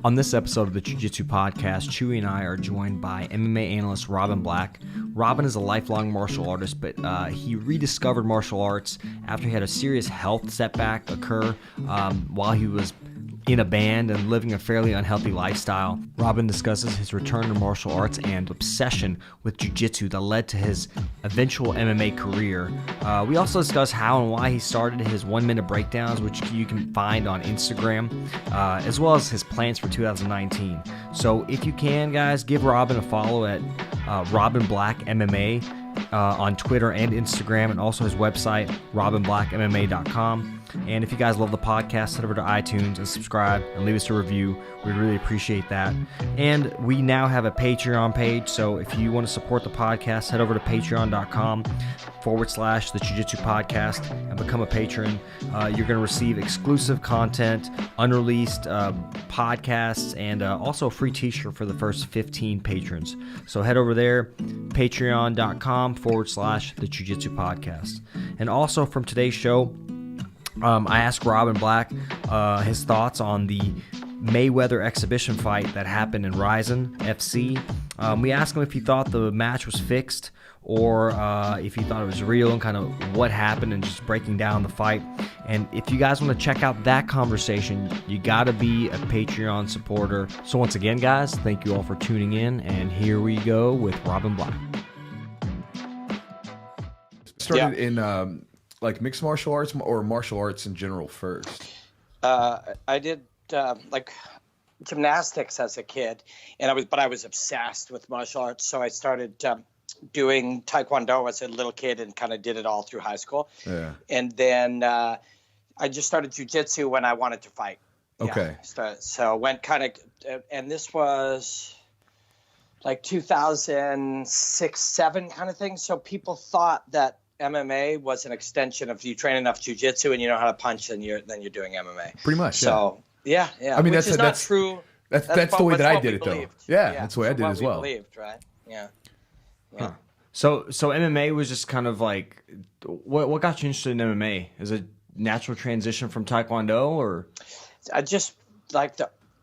On this episode of the Jiu-Jitsu podcast, Chewy and I are joined by MMA analyst Robin Black. Robin is a lifelong martial artist, but he rediscovered martial arts after he had a serious health setback occur while he was in a band and living a fairly unhealthy lifestyle. Robin discusses his return to martial arts and obsession with jiu-jitsu that led to his eventual MMA career. We also discuss how and why he started his 1-minute breakdowns, which you can find on Instagram, as well as his plans for 2019. So if you can, guys, give Robin a follow at Robin Black MMA on Twitter and Instagram, and also his website, robinblackmma.com. And if you guys love the podcast, head over to iTunes and subscribe and leave us a review. We really appreciate that. And we now have a Patreon page, so if you want to support the podcast, head over to patreon.com/the Jiu-Jitsu podcast and become a patron. You're going to receive exclusive content, unreleased podcasts, and also a free t-shirt for the first 15 patrons. So head over there, patreon.com/the Jiu-Jitsu podcast. And also from today's show, I asked Robin Black his thoughts on the Mayweather exhibition fight that happened in Ryzen FC. We asked him if he thought the match was fixed or if he thought it was real and kind of what happened and just breaking down the fight. And if you guys want to check out that conversation, you got to be a Patreon supporter. So once again, guys, thank you all for tuning in, and here we go with Robin Black. Started in like mixed martial arts or martial arts in general first? I did like gymnastics as a kid, and I was obsessed with martial arts. So I started doing Taekwondo as a little kid and kind of did it all through high school. Yeah. And then I just started jiu-jitsu when I wanted to fight. Okay. Yeah, so went kind of, and this was like 2006, 7 kind of thing. So people thought that MMA was an extension of you train enough jiu-jitsu and you know how to punch, and you're doing MMA. Pretty much. So yeah. I mean, that's not true. That's the way that I did it, though. Yeah, that's the way I did it as well. Believed, right? Yeah. Huh. So MMA was just kind of like, what got you interested in MMA? Is it natural transition from Taekwondo, or? I just like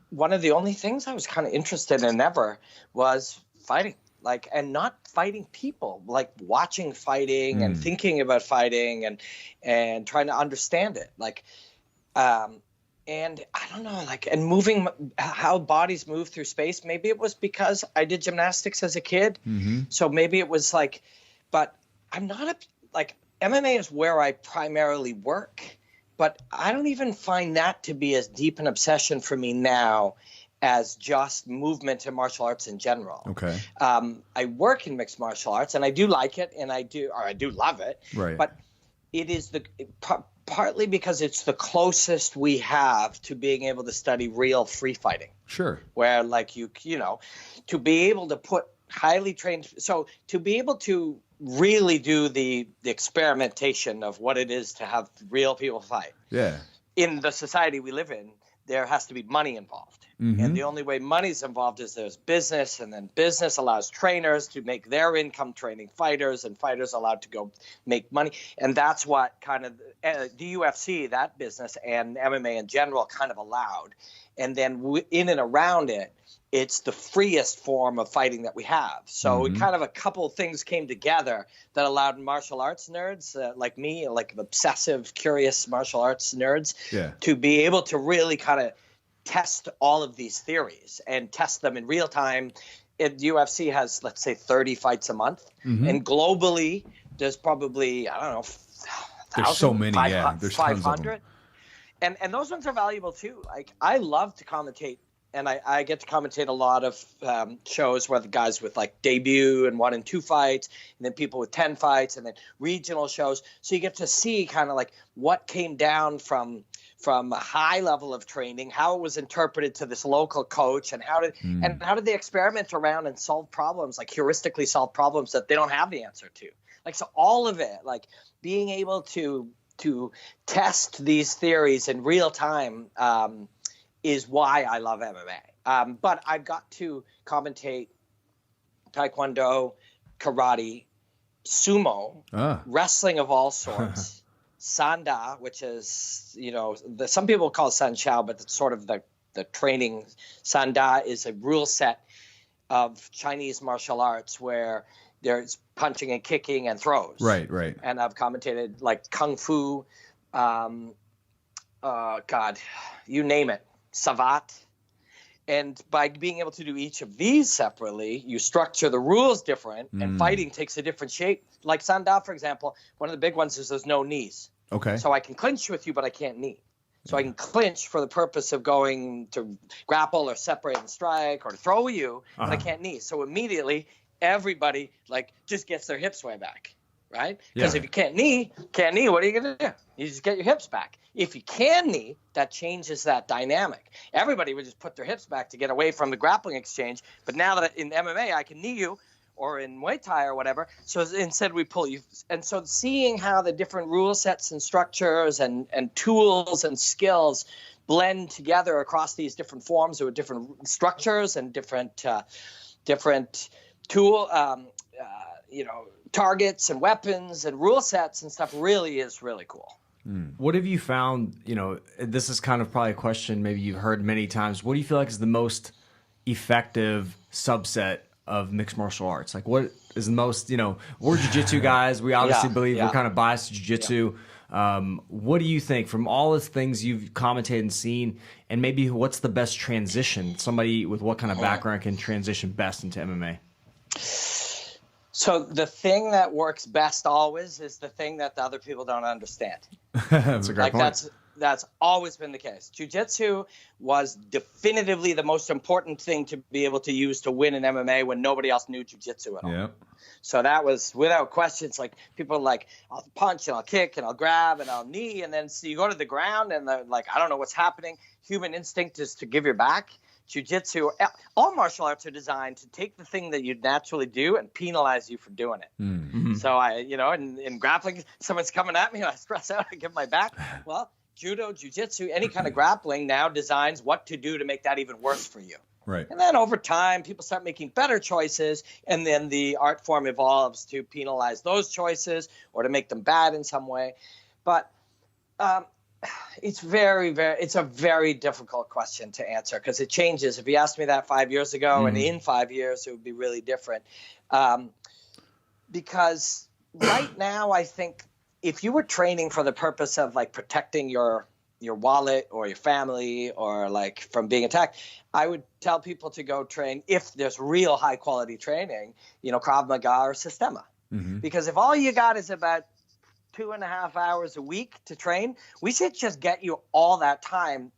one of the only things I was kind of interested in ever was fighting. Like, and not fighting people, like watching fighting and thinking about fighting and trying to understand it. Like, and I don't know, like, and moving, how bodies move through space. Maybe it was because I did gymnastics as a kid. Mm-hmm. So maybe it was like, but I'm not like, MMA is where I primarily work, but I don't even find that to be as deep an obsession for me now as just movement and martial arts in general. Okay. I work in mixed martial arts, and I do like it, and I do love it. Right. But it is partly because it's the closest we have to being able to study real free fighting. Sure. Where like you know, to be able to put highly trained, so to be able to really do the experimentation of what it is to have real people fight. Yeah. In the society we live in, there has to be money involved. Mm-hmm. And the only way money's involved is there's business, and then business allows trainers to make their income training fighters, and fighters allowed to go make money. And that's what kind of the UFC, that business, and MMA in general kind of allowed. And then in and around it, it's the freest form of fighting that we have. So it kind of a couple of things came together that allowed martial arts nerds like me, like obsessive, curious martial arts nerds, to be able to really kind of test all of these theories and test them in real time. UFC has, let's say, 30 fights a month. Mm-hmm. And globally, there's probably, I don't know, 1,000, there's so many, there's 500. tons of them. And those ones are valuable too. Like, I love to commentate, and I get to commentate a lot of shows where the guys with like debut and 1 and 2 fights, and then people with 10 fights, and then regional shows. So you get to see kind of like what came down from a high level of training, how it was interpreted to this local coach, and how did they experiment around and solve problems, like heuristically solve problems that they don't have the answer to. Like, so all of it, like being able to test these theories in real time is why I love MMA. But I got to commentate Taekwondo, karate, sumo, wrestling of all sorts, Sanda, which is, some people call it Sanshao, but it's sort of the the training. Sanda is a rule set of Chinese martial arts where there's punching and kicking and throws. Right. And I've commentated like Kung Fu, God, you name it, Savat. And by being able to do each of these separately, you structure the rules different, and fighting takes a different shape. Like Sanda, for example, one of the big ones is there's no knees. Okay. So I can clinch with you, but I can't knee. So I can clinch for the purpose of going to grapple or separate and strike or to throw you, but I can't knee. So immediately everybody like just gets their hips way back, right? Because if you can't knee, what are you going to do? You just get your hips back. If you can knee, that changes that dynamic. Everybody would just put their hips back to get away from the grappling exchange. But now that in MMA I can knee you, or in Muay Thai or whatever, so instead we pull you. And so seeing how the different rule sets and structures and tools and skills blend together across these different forms or different structures and different tool, targets and weapons and rule sets and stuff really is really cool. What have you found, this is kind of probably a question maybe you've heard many times. What do you feel like is the most effective subset of mixed martial arts? Like what is the most, we're jiu-jitsu guys. We obviously believe we're kind of biased to jiu-jitsu. What do you think from all the things you've commentated and seen, and maybe what's the best transition? Somebody with what kind of background can transition best into MMA? So the thing that works best always is the thing that the other people don't understand. That's a great point. That's always been the case. Jiu-jitsu was definitively the most important thing to be able to use to win in MMA when nobody else knew jiu-jitsu at all. Yep. So that was without questions. Like people are like, I'll punch and I'll kick and I'll grab and I'll knee, and then so you go to the ground and they're like, I don't know what's happening. Human instinct is to give your back. Jiu-jitsu, all martial arts are designed to take the thing that you naturally do and penalize you for doing it. Mm-hmm. So in grappling, someone's coming at me and I stress out, I give my back. Well, judo, jiu-jitsu, any kind of grappling now designs what to do to make that even worse for you. Right. And then over time, people start making better choices, and then the art form evolves to penalize those choices or to make them bad in some way. But it's it's a very difficult question to answer because it changes. If you asked me that 5 years ago, and in 5 years, it would be really different. Because right now, I think if you were training for the purpose of like protecting your wallet or your family or like from being attacked, I would tell people to go train if there's real high quality training, Krav Maga or Sistema. Mm-hmm. Because if all you got is about 2.5 hours a week to train, we should just get you all that time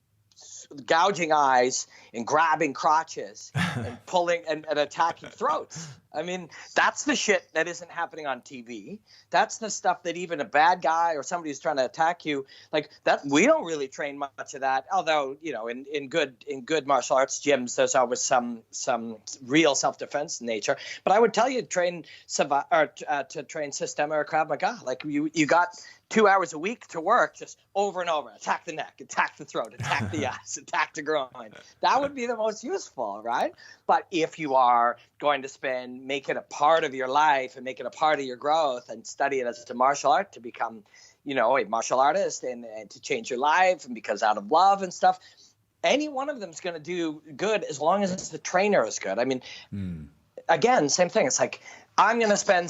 gouging eyes and grabbing crotches and pulling and attacking throats. I mean, that's the shit that isn't happening on TV. That's the stuff that even a bad guy or somebody who's trying to attack you, like that, we don't really train much of that. Although, in good martial arts gyms, there's always some real self-defense nature. But I would tell you to train Sistema or Krav Maga. Like you got 2 hours a week to work, just over and over. Attack the neck, attack the throat, attack the eyes, attack the groin. That would be the most useful, right? But if you are going to make it a part of your life and make it a part of your growth and study it as a martial art to become, a martial artist and to change your life and because out of love and stuff, any one of them is going to do good as long as the trainer is good. I mean, again, same thing. It's like I'm going to spend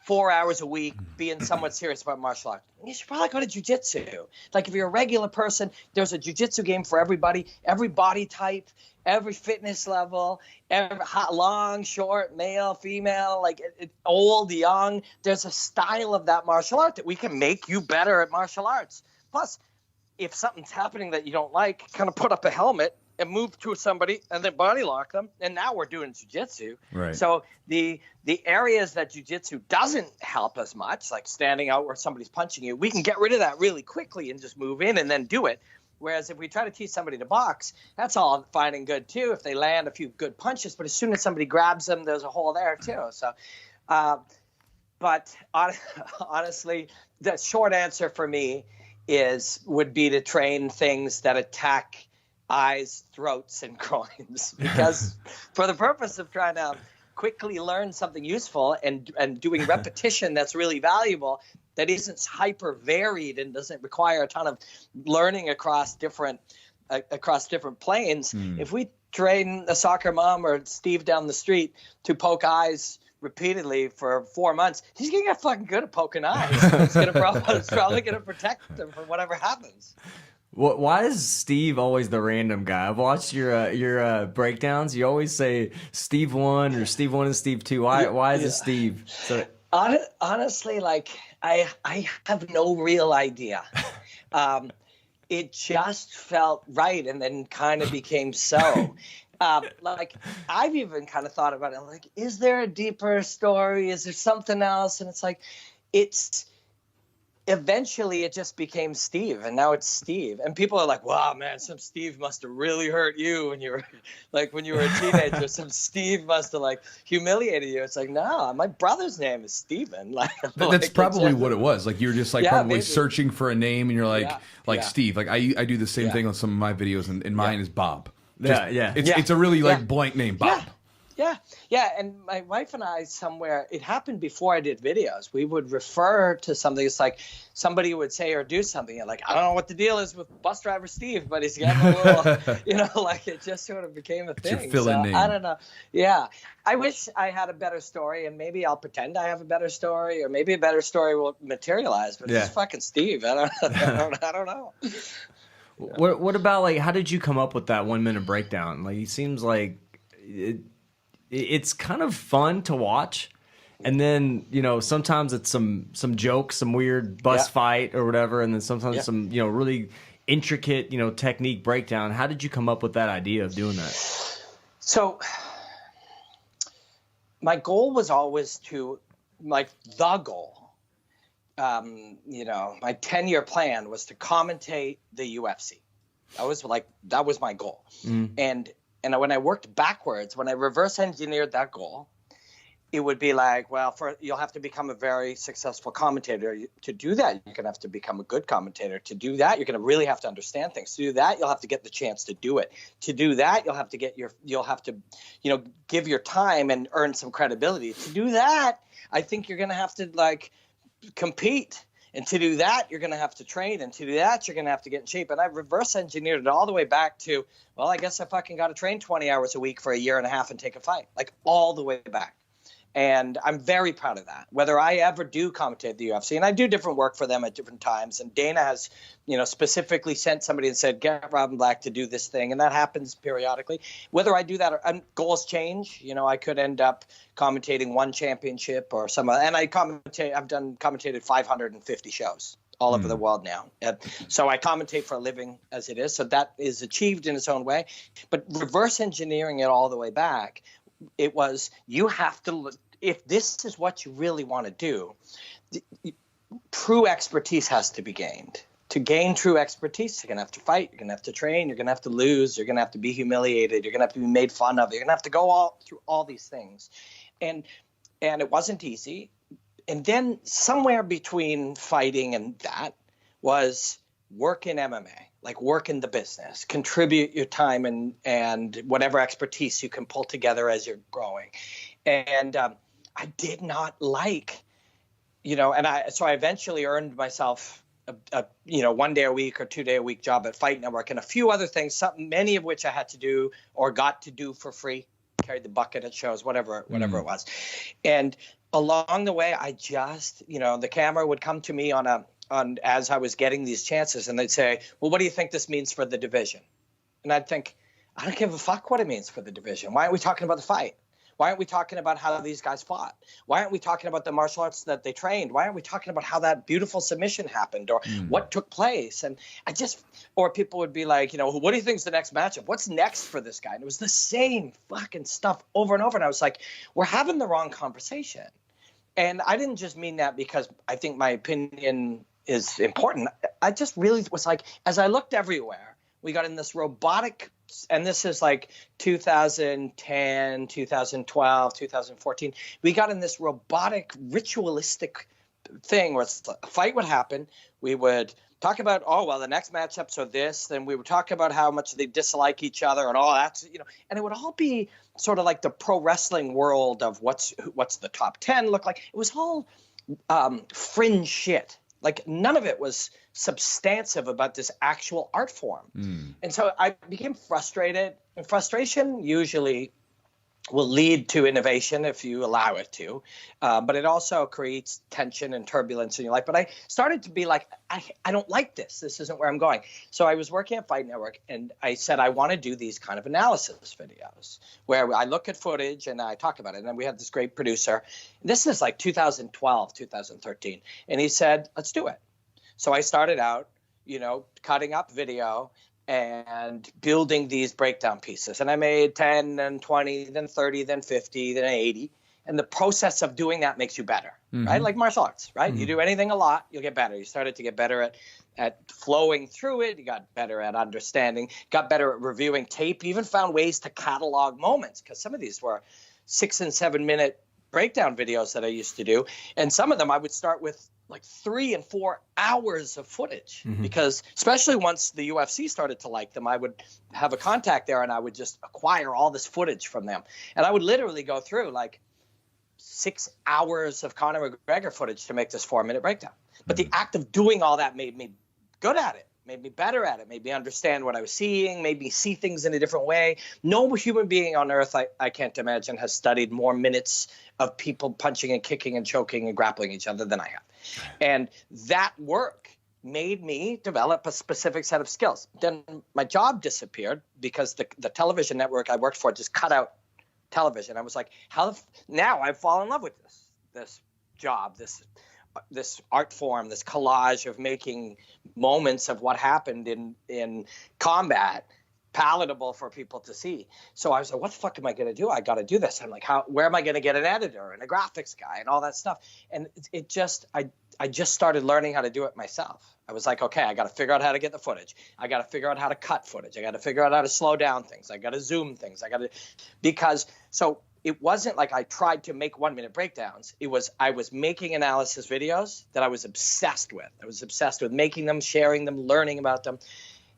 4 hours a week being somewhat serious about martial arts. You should probably go to jiu-jitsu. Like if you're a regular person, there's a jiu-jitsu game for everybody, every body type, every fitness level, every long, short, male, female, like old, young. There's a style of that martial art that we can make you better at martial arts. Plus, if something's happening that you don't like, kind of put up a helmet and move to somebody and then body lock them, and now we're doing jiu-jitsu. Right. So the areas that jiu-jitsu doesn't help as much, like standing out where somebody's punching you, we can get rid of that really quickly and just move in and then do it. Whereas if we try to teach somebody to box, that's all fine and good too if they land a few good punches, but as soon as somebody grabs them, there's a hole there too. So but honestly, the short answer for me would be to train things that attack eyes, throats, and groins, because for the purpose of trying to quickly learn something useful and doing repetition that's really valuable, that isn't hyper varied and doesn't require a ton of learning across different across different planes. If we train a soccer mom or Steve down the street to poke eyes repeatedly for 4 months, he's gonna get fucking good at poking eyes. It's probably gonna protect him from whatever happens. Why is Steve always the random guy? I've watched your breakdowns. You always say Steve 1 or Steve 1 and Steve 2. Why is it Steve? So, honestly, like I have no real idea. It just felt right, and then kind of became so. Like I've even kind of thought about it. I'm like, is there a deeper story? Is there something else? And it's like, eventually it just became Steve, and now it's Steve. And people are like, wow, man, some Steve must have really hurt you when you were a teenager. Some Steve must have like humiliated you. It's like, no, my brother's name is Steven. That's probably what it was. Like you were just like probably maybe searching for a name, and you're like Steve. Like I do the same thing on some of my videos, and mine is Bob. It's a really like blank name, Bob. Yeah. And my wife and I it happened before I did videos. We would refer to something. It's like somebody would say or do something. And like, I don't know what the deal is with bus driver Steve, but he's getting a little, like it just sort of became a thing. It's your fill-in name. I don't know. Yeah. I wish I had a better story, and maybe I'll pretend I have a better story, or maybe a better story will materialize, but it's fucking Steve. I don't know. What about like, how did you come up with that 1 minute breakdown? Like, it seems like it's kind of fun to watch, and then sometimes it's some jokes, some weird bus fight or whatever, and then sometimes some really intricate technique breakdown. How did you come up with that idea of doing that? So my goal was always my 10-year plan was to commentate the UFC. That was my goal. And when I worked backwards, when I reverse engineered that goal, it would be like, well, you'll have to become a very successful commentator. To do that, you're going to have to become a good commentator. To do that, you're going to really have to understand things. To do that, you'll have to get the chance to do it. To do that, you'll have to give your time and earn some credibility. To do that, I think you're going to have to like compete. And to do that, you're going to have to train. And to do that, you're going to have to get in shape. And I reverse engineered it all the way back to, well, I guess I fucking got to train 20 hours a week for a year and a half and take a fight. Like all the way back. And I'm very proud of that. Whether I ever do commentate the UFC, and I do different work for them at different times. And Dana has, specifically sent somebody and said, get Robin Black to do this thing. And that happens periodically. Whether I do that or goals change, I could end up commentating one championship or some, and I've commentated 550 shows all over the world now. So I commentate for a living as it is. So that is achieved in its own way. But reverse engineering it all the way back, it was, you have to, if this is what you really want to do, true expertise has to be gained. To gain true expertise, you're going to have to fight, you're going to have to train, you're going to have to lose, you're going to have to be humiliated, you're going to have to be made fun of, you're going to have to go through all these things. And it wasn't easy. And then somewhere between fighting and that was work in MMA. Like work in the business, contribute your time and whatever expertise you can pull together as you're growing. And I did not like, so I eventually earned myself a 1 day a week or 2 day a week job at Fight Network and a few other things, many of which I had to do or got to do for free, carried the bucket at shows, whatever it was. And along the way, I just, the camera would come to me as I was getting these chances, and they'd say, well, what do you think this means for the division? And I'd think, I don't give a fuck what it means for the division. Why aren't we talking about the fight? Why aren't we talking about how these guys fought? Why aren't we talking about the martial arts that they trained? Why aren't we talking about how that beautiful submission happened or what took place? And or people would be like, what do you think is the next matchup? What's next for this guy? And it was the same fucking stuff over and over. And I was like, we're having the wrong conversation. And I didn't just mean that because I think my opinion is important. I just really was like, as I looked everywhere, we got in this robotic, and this is like 2010, 2012, 2014. We got in this robotic, ritualistic thing where a fight would happen. We would talk about, the next matchups are this. Then we would talk about how much they dislike each other and all that, and it would all be sort of like the pro wrestling world of what's the top 10 look like. It was all fringe shit. Like none of it was substantive about this actual art form. And so I became frustrated, and frustration usually will lead to innovation if you allow it to, but it also creates tension and turbulence in your life. But I started to be like, I don't like this. This isn't where I'm going. So I was working at Fight Network, and I said, I want to do these kind of analysis videos where I look at footage and I talk about it. And then we had this great producer. This is like 2012, 2013. And he said, let's do it. So I started out, cutting up video and building these breakdown pieces. And I made 10, then 20, then 30, then 50, then 80. And the process of doing that makes you better, right? Like martial arts, right? You do anything a lot, you'll get better. You started to get better at flowing through it. You got better at understanding, got better at reviewing tape. You even found ways to catalog moments, because some of these were 6 and 7 minute breakdown videos that I used to do. And some of them I would start with like 3 and 4 hours of footage, because especially once the UFC started to like them, I would have a contact there and I would just acquire all this footage from them. And I would literally go through like 6 hours of Conor McGregor footage to make this 4-minute breakdown. But the act of doing all that made me good at it, made me better at it, made me understand what I was seeing, made me see things in a different way. No human being on earth, I can't imagine, has studied more minutes of people punching and kicking and choking and grappling each other than I have. And that work made me develop a specific set of skills. Then my job disappeared because the television network I worked for just cut out television. I was like, now I've fallen in love with this job, this art form, this collage of making moments of what happened in combat palatable for people to see. So I was like, what the fuck am I going to do? I got to do this. I'm like, where am I going to get an editor and a graphics guy and all that stuff? And I just started learning how to do it myself. I was like, okay, I got to figure out how to get the footage. I got to figure out how to cut footage. I got to figure out how to slow down things. I got to zoom things. So it wasn't like I tried to make 1-minute breakdowns. I was making analysis videos that I was obsessed with. I was obsessed with making them, sharing them, learning about them.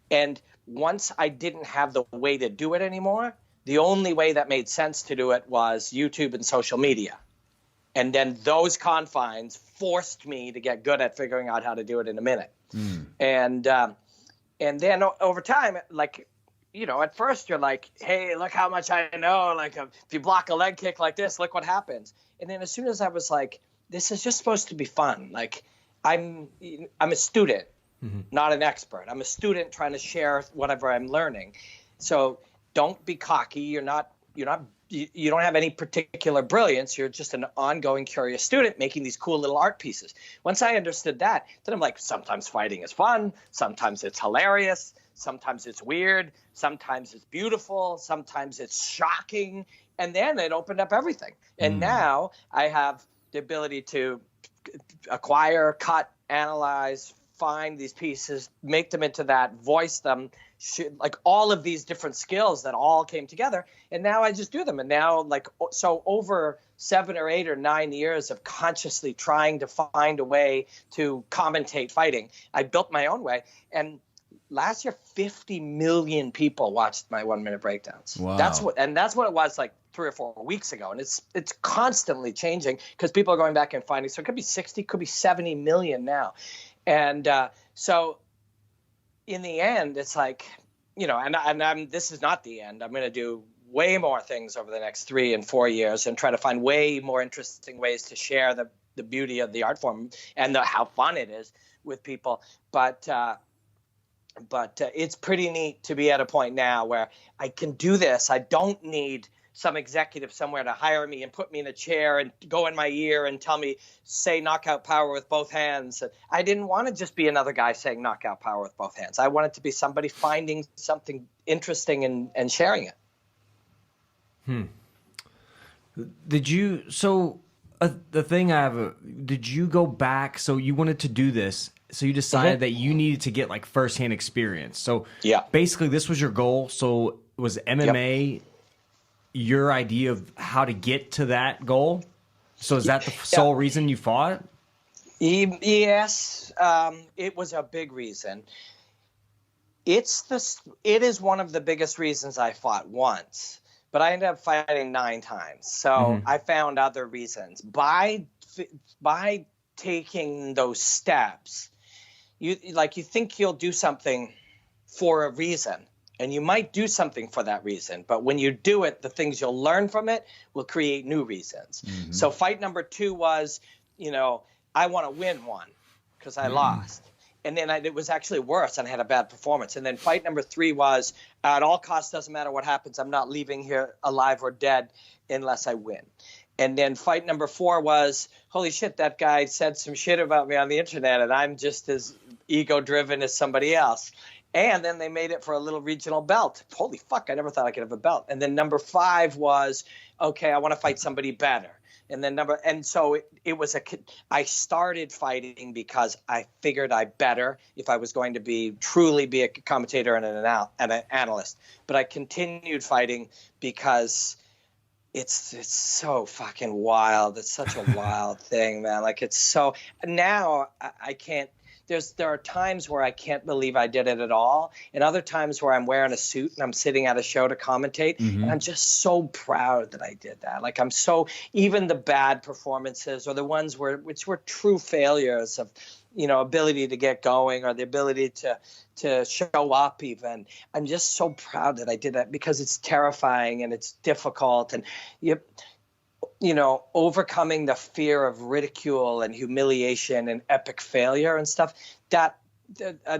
And once I didn't have the way to do it anymore, the only way that made sense to do it was YouTube and social media. And then those confines forced me to get good at figuring out how to do it in a minute. And then over time, like, at first you're like, hey, look how much I know. Like, if you block a leg kick like this, look what happens. And then as soon as I was like, this is just supposed to be fun. Like, I'm a student, not an expert. I'm a student trying to share whatever I'm learning. So don't be cocky. You don't have any particular brilliance. You're just an ongoing curious student making these cool little art pieces. Once I understood that, then I'm like, sometimes fighting is fun. Sometimes it's hilarious. Sometimes it's weird. Sometimes it's beautiful. Sometimes it's shocking. And then it opened up everything. And now I have the ability to acquire, cut, analyze, find these pieces, make them into that, voice them, like all of these different skills that all came together. And now I just do them. And now, so over 7 or 8 or 9 years of consciously trying to find a way to commentate fighting, I built my own way. And last year, 50 million people watched my 1-minute breakdowns. Wow. That's what it was like 3 or 4 weeks ago. And it's constantly changing because people are going back and finding. So it could be 60, could be 70 million now. And so in the end, it's like, this is not the end. I'm going to do way more things over the next 3 and 4 years and try to find way more interesting ways to share the beauty of the art form and how fun it is with people. But it's pretty neat to be at a point now where I can do this. I don't need some executive somewhere to hire me and put me in a chair and go in my ear and tell me, say knockout power with both hands. I didn't want to just be another guy saying knockout power with both hands. I wanted to be somebody finding something interesting and sharing it. Did you, the thing I have, did you go back, so you wanted to do this, so you decided that you needed to get like firsthand experience. So basically this was your goal. So was MMA your idea of how to get to that goal? So is that the sole reason you fought? Yes, it was a big reason. It is one of the biggest reasons I fought once, but I ended up fighting 9 times. So I found other reasons. By taking those steps. You think you'll do something for a reason, and you might do something for that reason, but when you do it, the things you'll learn from it will create new reasons. Mm-hmm. So fight number 2 was, I want to win one because I lost. And then it was actually worse, and I had a bad performance. And then fight number 3 was, at all costs, doesn't matter what happens, I'm not leaving here alive or dead unless I win. And then fight number 4 was, holy shit, that guy said some shit about me on the internet, and I'm just as ego-driven as somebody else. And then they made it for a little regional belt. Holy fuck, I never thought I could have a belt. And then number 5 was, okay, I want to fight somebody better. And then so I started fighting because I figured I better if I was going to truly be a commentator and an analyst. But I continued fighting because it's so fucking wild. It's such a wild thing, man. Like, it's so, now I can't, there are times where I can't believe I did it at all, and other times where I'm wearing a suit and I'm sitting at a show to commentate, and I'm just so proud that I did that. Like, even the bad performances or the ones which were true failures of, ability to get going or the ability to show up even, I'm just so proud that I did that, because it's terrifying and it's difficult, and overcoming the fear of ridicule and humiliation and epic failure and stuff,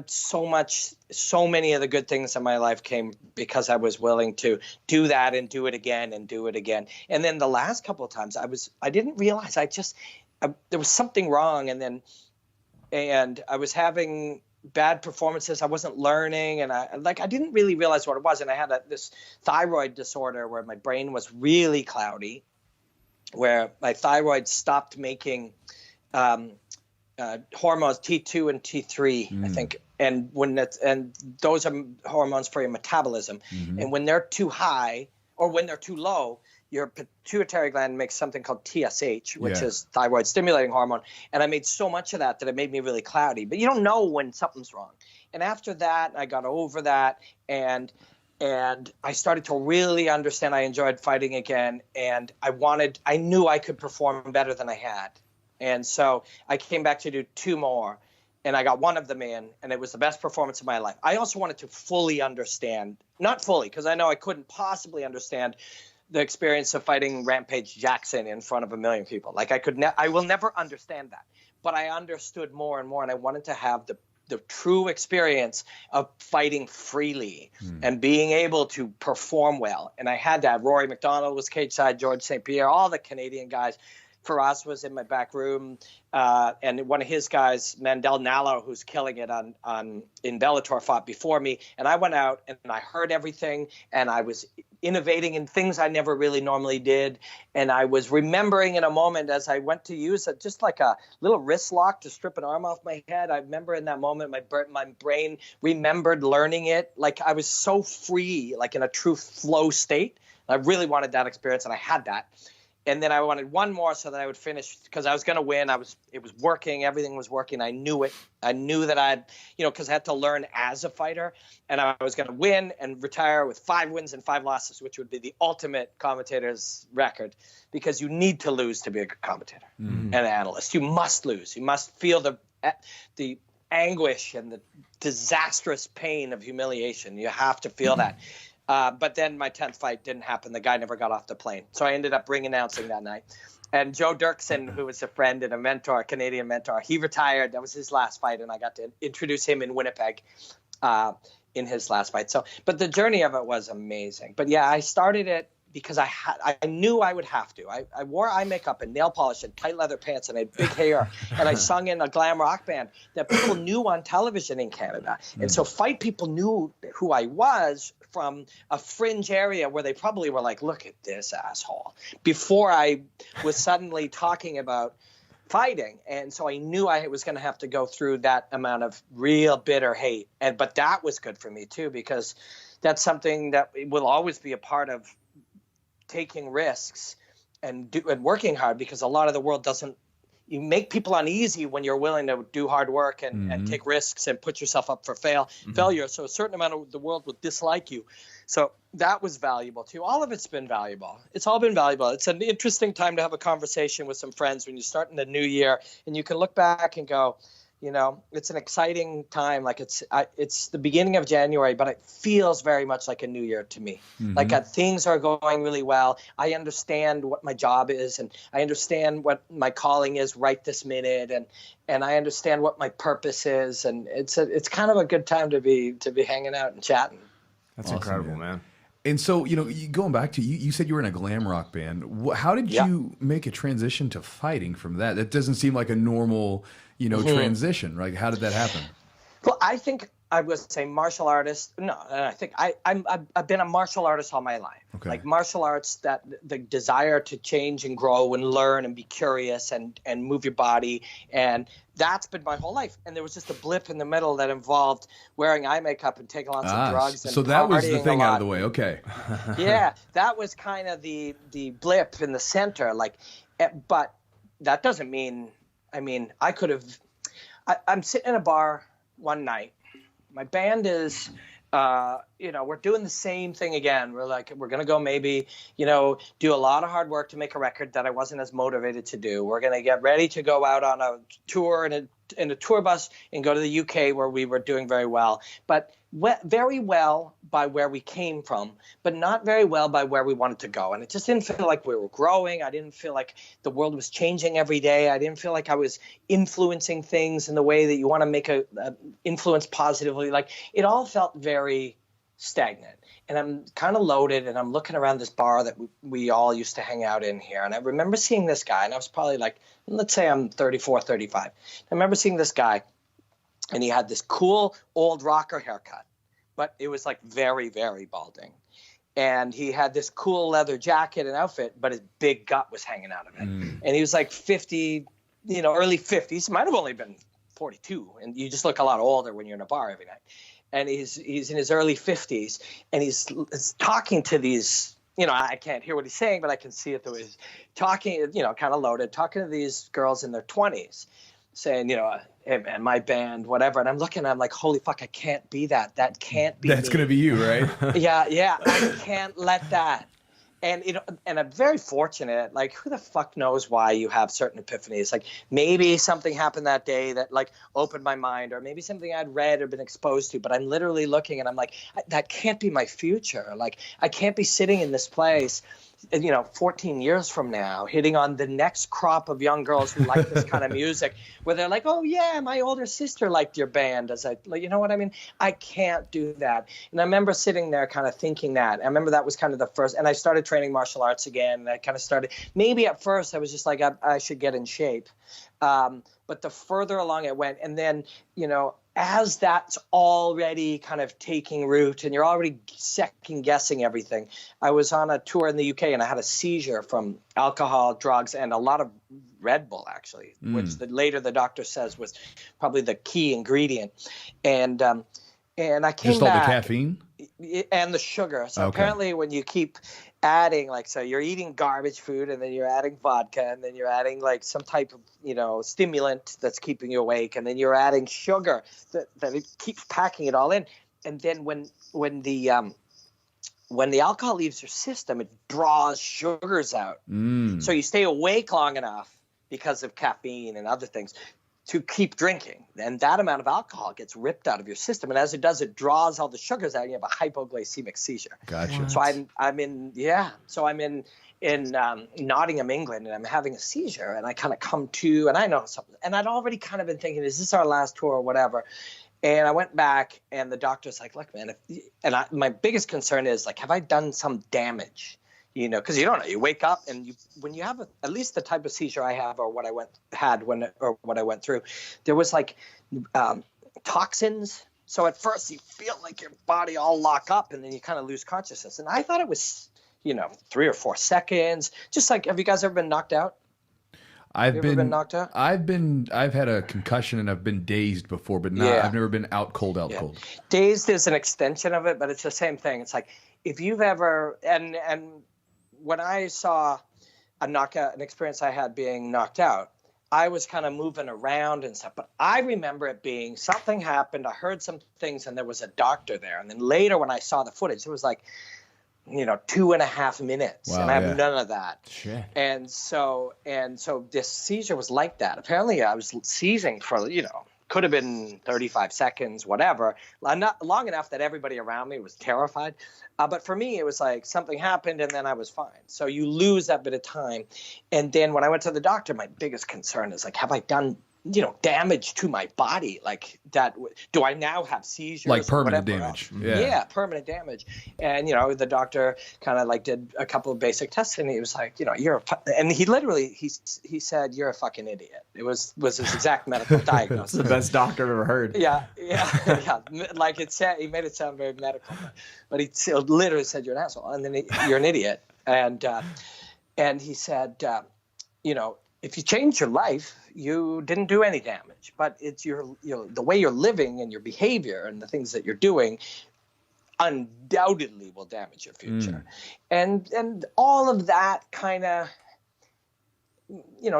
so many of the good things in my life came because I was willing to do that and do it again and do it again. And then the last couple of times I didn't realize there was something wrong. And I was having bad performances. I wasn't learning, and I didn't really realize what it was. And I had this thyroid disorder where my brain was really cloudy, where my thyroid stopped making hormones T2 and T3, I think, and those are hormones for your metabolism. And when they're too high or when they're too low, your pituitary gland makes something called TSH, which is thyroid stimulating hormone. And I made so much of that it made me really cloudy. But you don't know when something's wrong. And after that, I got over that, and I started to really understand. I enjoyed fighting again, and I knew I could perform better than I had. And so I came back to do 2 more, and I got one of them in, and it was the best performance of my life. I also wanted to fully understand, not fully, because I know I couldn't possibly understand the experience of fighting Rampage Jackson in front of 1 million people. Like, I will never understand that, but I understood more and more, and I wanted to have the true experience of fighting freely and being able to perform well. And I had that. Rory McDonald was cage side, George St. Pierre, all the Canadian guys. Firas was in my back room, and one of his guys, Mandel Nallo, who's killing it in Bellator, fought before me. And I went out and I heard everything, and I was innovating in things I never really normally did. And I was remembering in a moment as I went to use it, just like a little wrist lock to strip an arm off my head. I remember in that moment, my brain remembered learning it. Like, I was so free, like in a true flow state. I really wanted that experience, and I had that. And then I wanted one more so that I would finish, because I was going to win. It was working. Everything was working. I knew it. I knew that because I had to learn as a fighter, and I was going to win and retire with 5 wins and 5 losses, which would be the ultimate commentator's record, because you need to lose to be a good commentator and an analyst. You must lose. You must feel the anguish and the disastrous pain of humiliation. You have to feel that. But then my 10th fight didn't happen. The guy never got off the plane. So I ended up ring announcing that night. And Joe Dirksen, who was a friend and a mentor, a Canadian mentor, he retired. That was his last fight, and I got to introduce him in Winnipeg in his last fight. But the journey of it was amazing. But yeah, I started it because I knew I would have to. I wore eye makeup and nail polish and tight leather pants, and I had big hair, and I sung in a glam rock band that people knew on television in Canada. And so fight people knew who I was from a fringe area where they probably were like, look at this asshole, before I was suddenly talking about fighting. And so I knew I was going to have to go through that amount of real bitter hate. But that was good for me too, because that's something that will always be a part of taking risks and working hard, because a lot of the world doesn't you make people uneasy when you're willing to do hard work and take risks and put yourself up for failure. So a certain amount of the world will dislike you. So that was valuable too. All of it's been valuable. It's all been valuable. It's an interesting time to have a conversation with some friends when you start in the new year and you can look back and go, you know, it's an exciting time. Like it's the beginning of January, but it feels very much like a new year to me. Like things are going really well. I understand what my job is, and I understand what my calling is right this minute, and I understand what my purpose is, and it's kind of a good time to be hanging out and chatting. That's awesome, incredible, man. And so, you know, going back to you said you were in a glam rock band. How did you make a transition to fighting from that? That doesn't seem like a normal, you know, transition, right? How did that happen? Well, I think I was a martial artist. No, I think I've been a martial artist all my life. Okay. Like martial arts, that the desire to change and grow and learn and be curious and move your body, and that's been my whole life. And there was just a blip in the middle that involved wearing eye makeup and taking lots of drugs. And so that was the thing out of the way. Okay. Yeah, that was kind of the blip in the center. Like, but that doesn't mean. I mean, I could have. I'm sitting in a bar one night. My band is, you know, we're doing the same thing again. We're going to go maybe, you know, do a lot of hard work to make a record that I wasn't as motivated to do. We're going to get ready to go out on a tour in a tour bus and go to the UK where we were doing very well. But very well by where we came from, but not very well by where we wanted to go. And it just didn't feel like we were growing. I didn't feel like the world was changing every day. I didn't feel like I was influencing things in the way that you want to make a influence positively. Like it all felt very stagnant. And I'm kind of loaded, and I'm looking around this bar that we all used to hang out in here. And I remember seeing this guy, and I was probably like, let's say I'm 34, 35. I remember seeing this guy, and he had this cool old rocker haircut, but it was like very, very balding. And he had this cool leather jacket and outfit, but his big gut was hanging out of it. And he was like 50, you know, early 50s. Might have only been 42. And you just look a lot older when you're in a bar every night. And he's in his early 50s, and he's talking to these, you know, I can't hear what he's saying, but I can see it the way he's talking, you know, kind of loaded, talking to these girls in their 20s, saying, you know, hey man, my band, whatever. And I'm looking, I'm like, holy fuck, I can't be that. That can't be That's going to be you, right? Yeah. I can't let that. And and I'm very fortunate. Like, who the fuck knows why you have certain epiphanies? Like, maybe something happened that day that like opened my mind, or maybe something I'd read or been exposed to. But I'm literally looking, and I'm like, that can't be my future. Like, I can't be sitting in this place, you know, 14 years from now, hitting on the next crop of young girls who like this kind of music, where they're like, oh yeah, my older sister liked your band. You know what I mean? I can't do that. And I remember sitting there kind of thinking that. I remember that was kind of the first, and I started training martial arts again. And I kind of started, maybe at first I was just like, I should get in shape. But the further along it went, and then, you know, as that's already kind of taking root and you're already second guessing everything, I was on a tour in the UK and I had a seizure from alcohol, drugs, and a lot of Red Bull, actually, which later the doctor says was probably the key ingredient. And I came back. Just all the caffeine? And the sugar. So apparently when you keep adding, like, so you're eating garbage food, and then you're adding vodka, and then you're adding like some type of, you know, stimulant that's keeping you awake, and then you're adding sugar that it keeps packing it all in. And then when the alcohol leaves your system, it draws sugars out. So you stay awake long enough because of caffeine and other things to keep drinking, and that amount of alcohol gets ripped out of your system, and as it does, it draws all the sugars out, and you have a hypoglycemic seizure. Gotcha. What? So I'm in Nottingham, England, and I'm having a seizure, and I kind of come to, and I know something, and I'd already kind of been thinking, is this our last tour or whatever? And I went back, and the doctor's like, look, man, my biggest concern is, like, have I done some damage? You know, because you don't know. You wake up, and when you have at least the type of seizure I have, or what I went through, there was like toxins. So at first you feel like your body all lock up, and then you kind of lose consciousness. And I thought it was, you know, 3 or 4 seconds. Just like, have you guys ever been knocked out? I've been knocked out. I've had a concussion, and I've been dazed before, but not. I've never been out cold. Dazed is an extension of it, but it's the same thing. It's like, if you've ever and when I saw an experience I had being knocked out, I was kind of moving around and stuff. But I remember it being something happened. I heard some things, and there was a doctor there. And then later when I saw the footage, it was like, 2.5 minutes. Wow, and I have none of that. Shit. And so this seizure was like that. Apparently I was seizing for, could have been 35 seconds, whatever, not long enough that everybody around me was terrified. But for me, it was like something happened and then I was fine. So you lose that bit of time. And then when I went to the doctor, my biggest concern is like, have I done, damage to my body? Like that, do I now have seizures? Like permanent damage. Yeah, permanent damage. And, the doctor kind of like did a couple of basic tests and he was like, and he literally, he said, you're a fucking idiot. It was his exact medical diagnosis. That's the best doctor I've ever heard. Yeah. Like he made it sound very medical, but he literally said, you're an asshole. And then you're an idiot. And he said, if you change your life, you didn't do any damage, but it's the way you're living and your behavior and the things that you're doing undoubtedly will damage your future. And all of that kind of,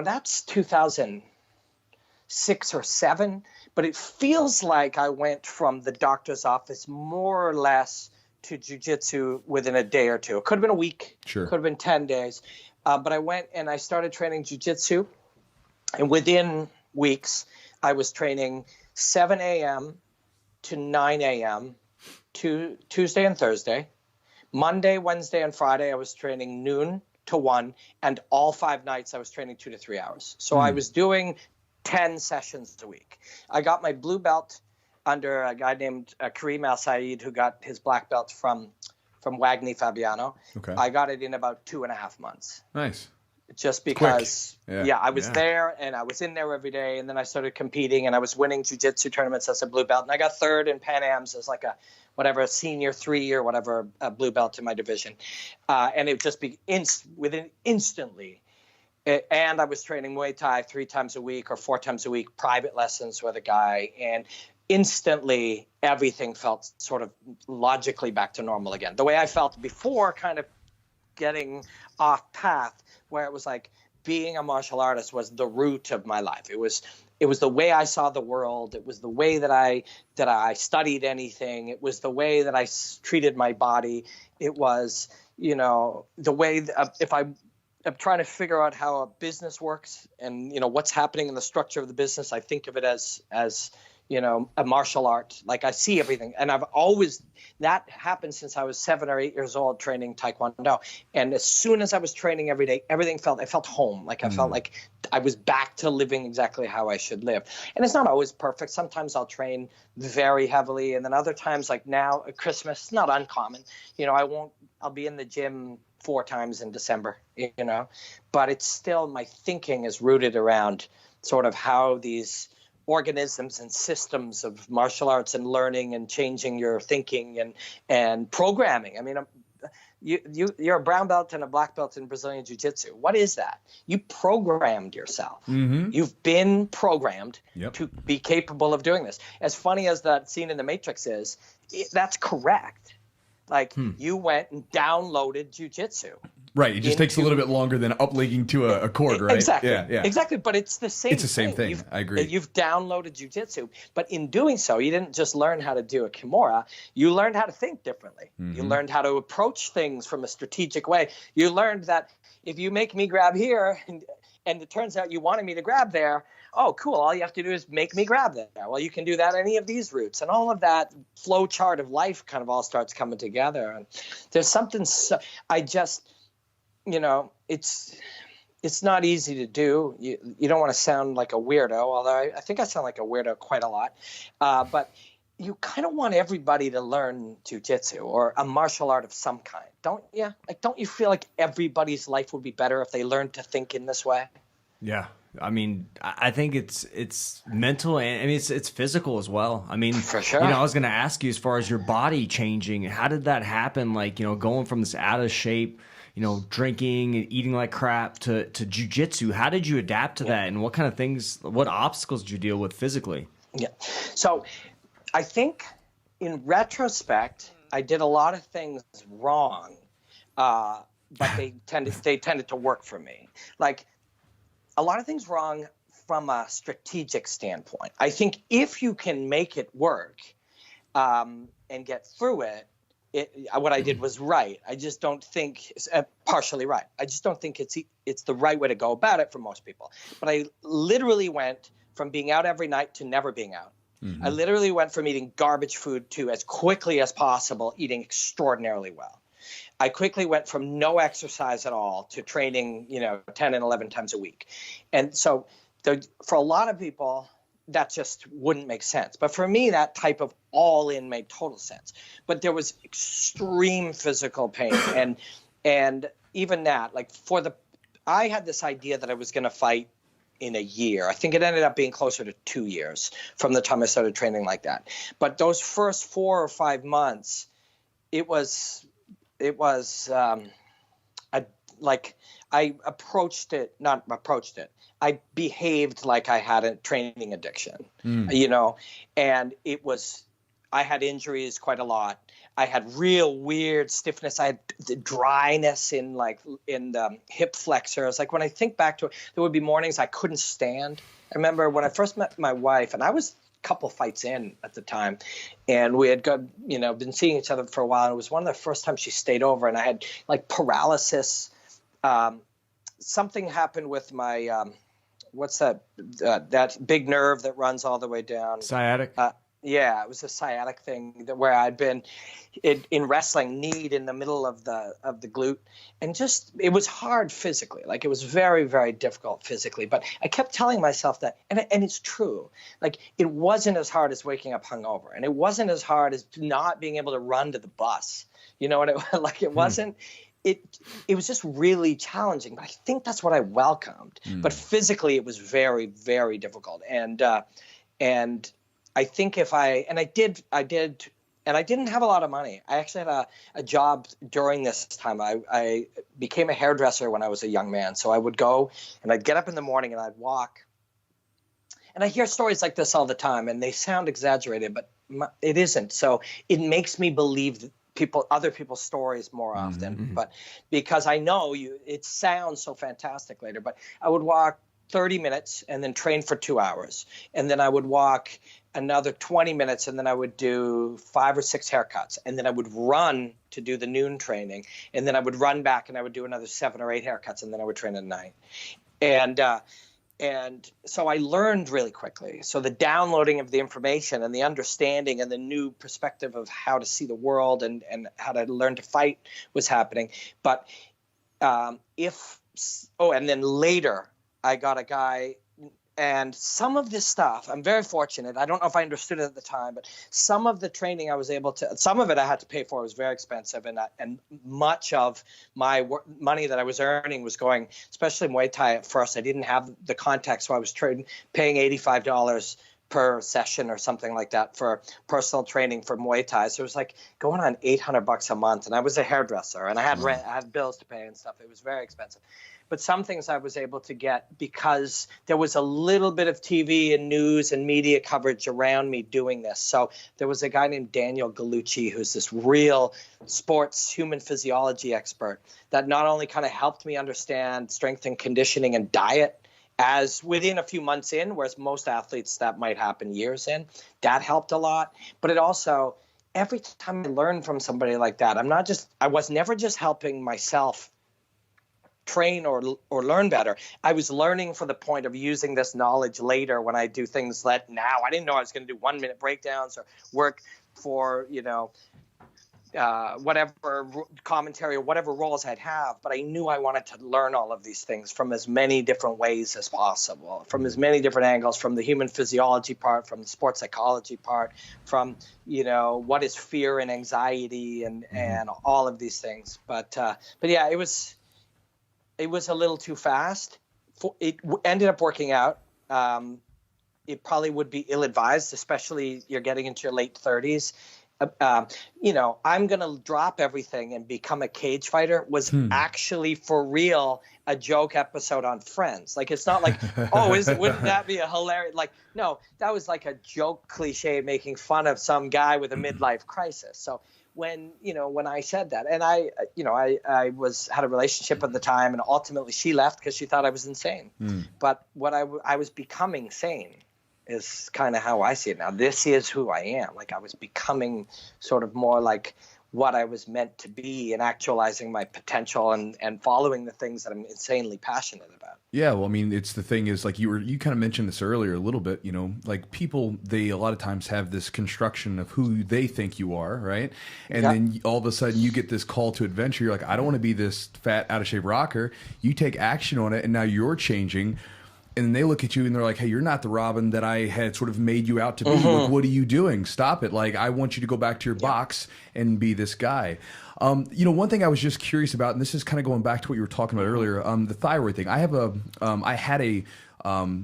that's 2006 or 7, but it feels like I went from the doctor's office more or less to jiu-jitsu within a day or two. It could have been a week, Sure. Could have been 10 days. But I went and I started training jiu-jitsu, and within weeks, I was training 7 a.m. to 9 a.m. to Tuesday and Thursday. Monday, Wednesday, and Friday, I was training noon to 1, and all 5 nights I was training 2 to 3 hours. So I was doing 10 sessions a week. I got my blue belt under a guy named Kareem Al Saeed, who got his black belt from Wagner Fabiano. Okay. I got it in about 2.5 months. Nice. Just because, I was Yeah. there and I was in there every day, and then I started competing and I was winning jiu-jitsu tournaments as a blue belt, and I got third in Pan Am's as like a senior 3 or whatever, a blue belt in my division, and it just be instantly. And I was training Muay Thai 3 times a week or 4 times a week, private lessons with a guy, and instantly everything felt sort of logically back to normal again. The way I felt before, kind of getting off path, where it was like being a martial artist was the root of my life. It was the way I saw the world. It was the way that I studied anything. It was the way that I treated my body. It was, the way if I'm trying to figure out how a business works and, what's happening in the structure of the business, I think of it as a martial art. Like I see everything. And that happened since I was 7 or 8 years old training Taekwondo. And as soon as I was training every day, I felt home. Like I felt like I was back to living exactly how I should live. And it's not always perfect. Sometimes I'll train very heavily. And then other times, like now at Christmas, it's not uncommon. I'll be in the gym 4 times in December, but it's still, my thinking is rooted around sort of how these organisms and systems of martial arts and learning and changing your thinking and programming. I mean, you're a brown belt and a black belt in Brazilian Jiu-Jitsu. What is that? You programmed yourself. Mm-hmm. You've been programmed Yep. to be capable of doing this. As funny as that scene in The Matrix is, that's correct. Like you went and downloaded jiu-jitsu. Right. It just takes a little bit longer than uplinking to a cord, right? Exactly. Yeah. Exactly. But it's the same. It's the same thing. I agree. You've downloaded jiu-jitsu, but in doing so, you didn't just learn how to do a kimura. You learned how to think differently. You learned how to approach things from a strategic way. You learned that if you make me grab here and it turns out you wanted me to grab there, oh, cool. All you have to do is make me grab there. Well, you can do that any of these routes. And all of that flow chart of life kind of all starts coming together. And there's something it's not easy to do. You don't want to sound like a weirdo, although I think I sound like a weirdo quite a lot. But you kind of want everybody to learn jiu-jitsu or a martial art of some kind, don't you? Like, don't you feel like everybody's life would be better if they learned to think in this way? Yeah. I mean, I think it's mental and I mean it's physical as well. I mean, for sure. I was going to ask you as far as your body changing, how did that happen? Like, going from this out of shape, drinking and eating like crap to jiu-jitsu. How did you adapt to that, and what obstacles did you deal with physically? Yeah. So I think in retrospect, I did a lot of things wrong, but they tended to work for me. Like, a lot of things wrong from a strategic standpoint. I think if you can make it work and get through it, what I did was right. I just don't think partially right. I just don't think it's the right way to go about it for most people. But I literally went from being out every night to never being out. I literally went from eating garbage food to, as quickly as possible, eating extraordinarily well. I quickly went from no exercise at all to training, 10 and 11 times a week. And so for a lot of people, that just wouldn't make sense. But for me, that type of all in made total sense. But there was extreme physical pain. And even that, I had this idea that I was going to fight in a year. I think it ended up being closer to 2 years from the time I started training like that. But those first 4 or 5 months, I behaved like I had a training addiction, and I had injuries quite a lot. I had real weird stiffness. I had the dryness in the hip flexors. Like when I think back to it, there would be mornings I couldn't stand. I remember when I first met my wife, and I was a couple fights in at the time, and we had been seeing each other for a while. And it was one of the first times she stayed over, and I had paralysis. Something happened with my what's that big nerve that runs all the way down? Sciatic. Yeah, it was a sciatic thing where I'd been in wrestling, kneed in the middle of the glute, and it was hard physically. Like it was very, very difficult physically. But I kept telling myself that, and it's true. Like it wasn't as hard as waking up hungover, and it wasn't as hard as not being able to run to the bus. You know what it wasn't. It was just really challenging, but I think that's what I welcomed. But physically, it was very, very difficult, and I think I didn't have a lot of money. I actually had a job during this time. I became a hairdresser when I was a young man, so I would go and I'd get up in the morning and I'd walk. And I hear stories like this all the time, and they sound exaggerated, but it isn't. So it makes me believe other people's stories more often, but because I know it sounds so fantastic later, but I would walk 30 minutes and then train for 2 hours. And then I would walk another 20 minutes and then I would do 5 or 6 haircuts. And then I would run to do the noon training. And then I would run back and I would do another 7 or 8 haircuts and then I would train at night. And so I learned really quickly. So the downloading of the information and the understanding and the new perspective of how to see the world and how to learn to fight was happening. But and then later I got a guy, and some of this stuff, I'm very fortunate. I don't know if I understood it at the time, but some of the training some of it I had to pay for. It was very expensive, and much of my money that I was earning was going, especially Muay Thai at first. I didn't have the context, so I was paying $85 per session or something like that for personal training for Muay Thai. So it was like going on $800 a month, and I was a hairdresser, and I had rent, I had bills to pay and stuff. It was very expensive. But some things I was able to get because there was a little bit of TV and news and media coverage around me doing this. So there was a guy named Daniel Gallucci, who's this real sports human physiology expert that not only kind of helped me understand strength and conditioning and diet as within a few months in, whereas most athletes that might happen years in, that helped a lot. But it also, every time I learned from somebody like that, I was never just helping myself train or learn better. I was learning for the point of using this knowledge later when I do things that now I didn't know I was going to do 1-minute breakdowns or work for, whatever commentary or whatever roles I'd have. But I knew I wanted to learn all of these things from as many different ways as possible, from as many different angles, from the human physiology part, from the sports psychology part, from, what is fear and anxiety and all of these things. But yeah, it was a little too fast. It ended up working out. It probably would be ill-advised, especially you're getting into your late 30s. I'm going to drop everything and become a cage fighter was actually for real a joke episode on Friends. Like, it's not like, wouldn't that be a hilarious, no, that was like a joke cliche making fun of some guy with a midlife crisis. So when I said that, and I had a relationship at the time, and ultimately she left because she thought I was insane. But what I was becoming sane is kind of how I see it now. This is who I am. Like I was becoming sort of more like what I was meant to be, and actualizing my potential and following the things that I'm insanely passionate about. Yeah, well, I mean, it's the thing is like you kind of mentioned this earlier a little bit, like people, they a lot of times have this construction of who they think you are, right? And then all of a sudden you get this call to adventure. You're like, I don't want to be this fat, out of shape rocker. You take action on it, and now you're changing. And then they look at you and they're like, hey, you're not the Robin that I had sort of made you out to be. Like, what are you doing? Stop it. Like, I want you to go back to your box and be this guy. One thing I was just curious about, and this is kind of going back to what you were talking about earlier, the thyroid thing. I had a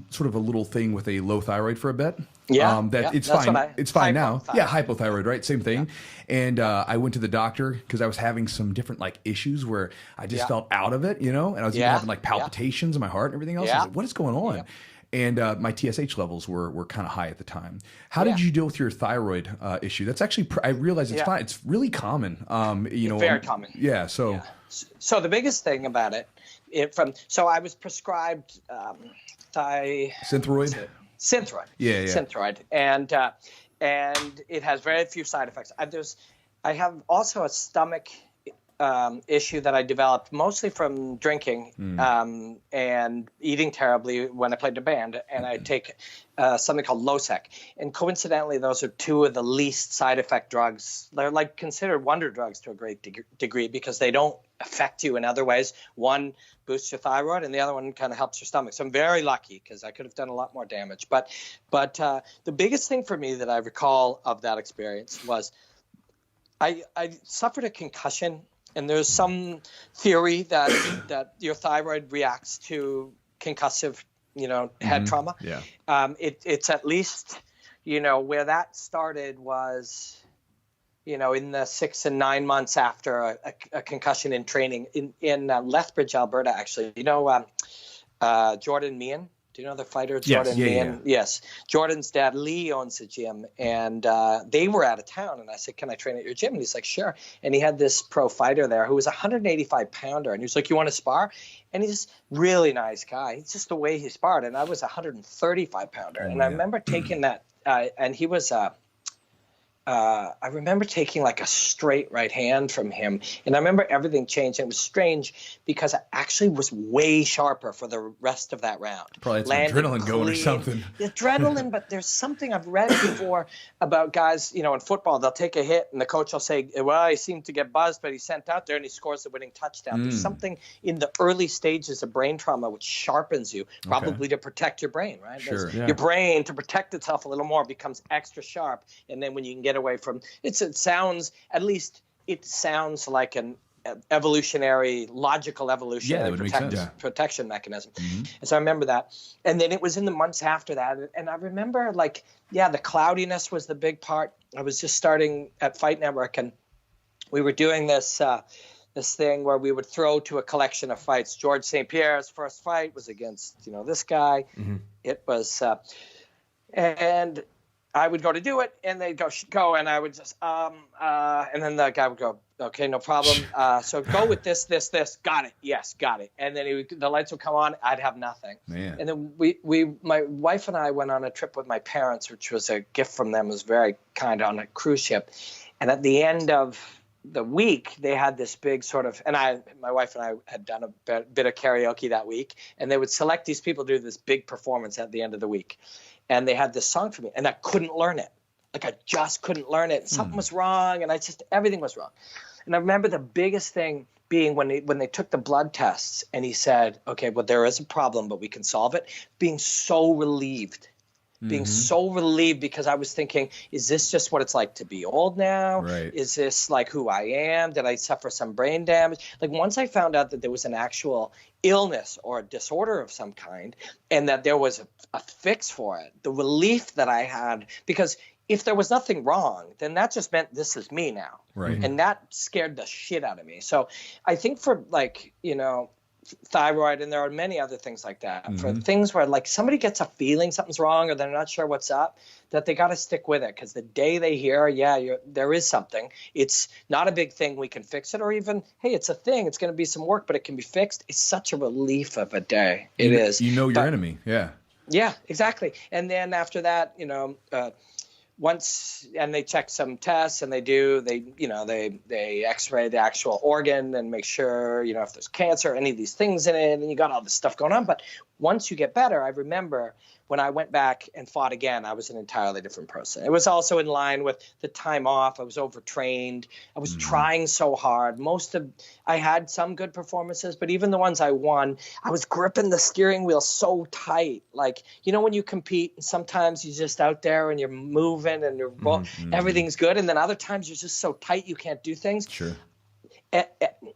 sort of a little thing with a low thyroid for a bit. It's fine. It's fine now. Yeah, hypothyroid, right? Same thing. And I went to the doctor because I was having some different like issues where I just felt out of it, and I was even having like palpitations in my heart and everything else. I was like, what is going on? And my TSH levels were kind of high at the time. How did you deal with your thyroid issue? That's actually, I realize it's fine. It's really common. Very common. Yeah. So the biggest thing about so I was prescribed Synthroid. Synthroid. Yeah. Synthroid. And it has very few side effects. I have also a stomach issue that I developed mostly from drinking and eating terribly when I played the band. And I take something called Losec. And coincidentally, those are two of the least side effect drugs. They're like considered wonder drugs to a great degree because they don't affect you in other ways. One boosts your thyroid and the other one kind of helps your stomach. So I'm very lucky because I could have done a lot more damage. But the biggest thing for me that I recall of that experience was I suffered a concussion. And there's some theory that your thyroid reacts to concussive, head trauma. Yeah. It's at least, where that started was, in the 6 and 9 months after a concussion in training in Lethbridge, Alberta, actually. Jordan Meehan. Do you know the fighter Jordan Meehan? Yeah. Yes. Jordan's dad, Lee, owns a gym, and they were out of town. And I said, can I train at your gym? And he's like, sure. And he had this pro fighter there who was a 185-pounder. And he was like, you want to spar? And he's a really nice guy. It's just the way he sparred. And I was a 135-pounder. And I remember taking that, and he was I remember taking like a straight right hand from him, and I remember everything changed. And it was strange because I actually was way sharper for the rest of that round. Probably some adrenaline going or something. Adrenaline, but there's something I've read before about guys, in football, they'll take a hit and the coach will say, well, he seemed to get buzzed, but he sent out there and he scores the winning touchdown. There's something in the early stages of brain trauma which sharpens you, probably to protect your brain, right? Sure. Your brain, to protect itself a little more, becomes extra sharp, and then when you can get away from it sounds like an logical evolutionary protection mechanism. And so I remember that. And then it was in the months after that. And I remember the cloudiness was the big part. I was just starting at Fight Network, and we were doing this thing where we would throw to a collection of fights. George St. Pierre's first fight was against, this guy. It was, and I would go to do it, and they'd go, and I would just, and then the guy would go, okay, no problem. So go with this, got it, yes, got it. And then the lights would come on, I'd have nothing. Man. And then my wife and I went on a trip with my parents, which was a gift from them. It was very kind, on a cruise ship. And at the end of the week, they had this big sort of, and my wife and I had done a bit of karaoke that week, and they would select these people to do this big performance at the end of the week. And they had this song for me, and I couldn't learn it. I just couldn't learn it. Something was wrong, and everything was wrong. And I remember the biggest thing being when they took the blood tests, and he said, okay, well, there is a problem, but we can solve it. Being so relieved. Because I was thinking, is this just what it's like to be old now? Right. Is this like who I am? Did I suffer some brain damage? Like once I found out that there was an actual illness or a disorder of some kind, and that there was a fix for it, the relief that I had, because if there was nothing wrong, then that just meant this is me now. Right. And that scared the shit out of me. So I think for thyroid, and there are many other things like that. For things where like somebody gets a feeling something's wrong or they're not sure what's up, that they got to stick with it, because the day they hear, there is something, it's not a big thing, we can fix it, or even, hey, it's a thing, it's going to be some work, but it can be fixed. It's such a relief of a day. It is. You know your enemy. Yeah. Yeah, exactly. And then after that, once, and they check some tests, and they x-ray the actual organ and make sure, if there's cancer, any of these things in it, and you got all this stuff going on. But once you get better, I remember when I went back and fought again, I was an entirely different person. It was also in line with the time off. I was overtrained. I was trying so hard. I had some good performances, but even the ones I won, I was gripping the steering wheel so tight. Like, when you compete, and sometimes you're just out there and you're moving and everything's good. And then other times you're just so tight you can't do things. Sure.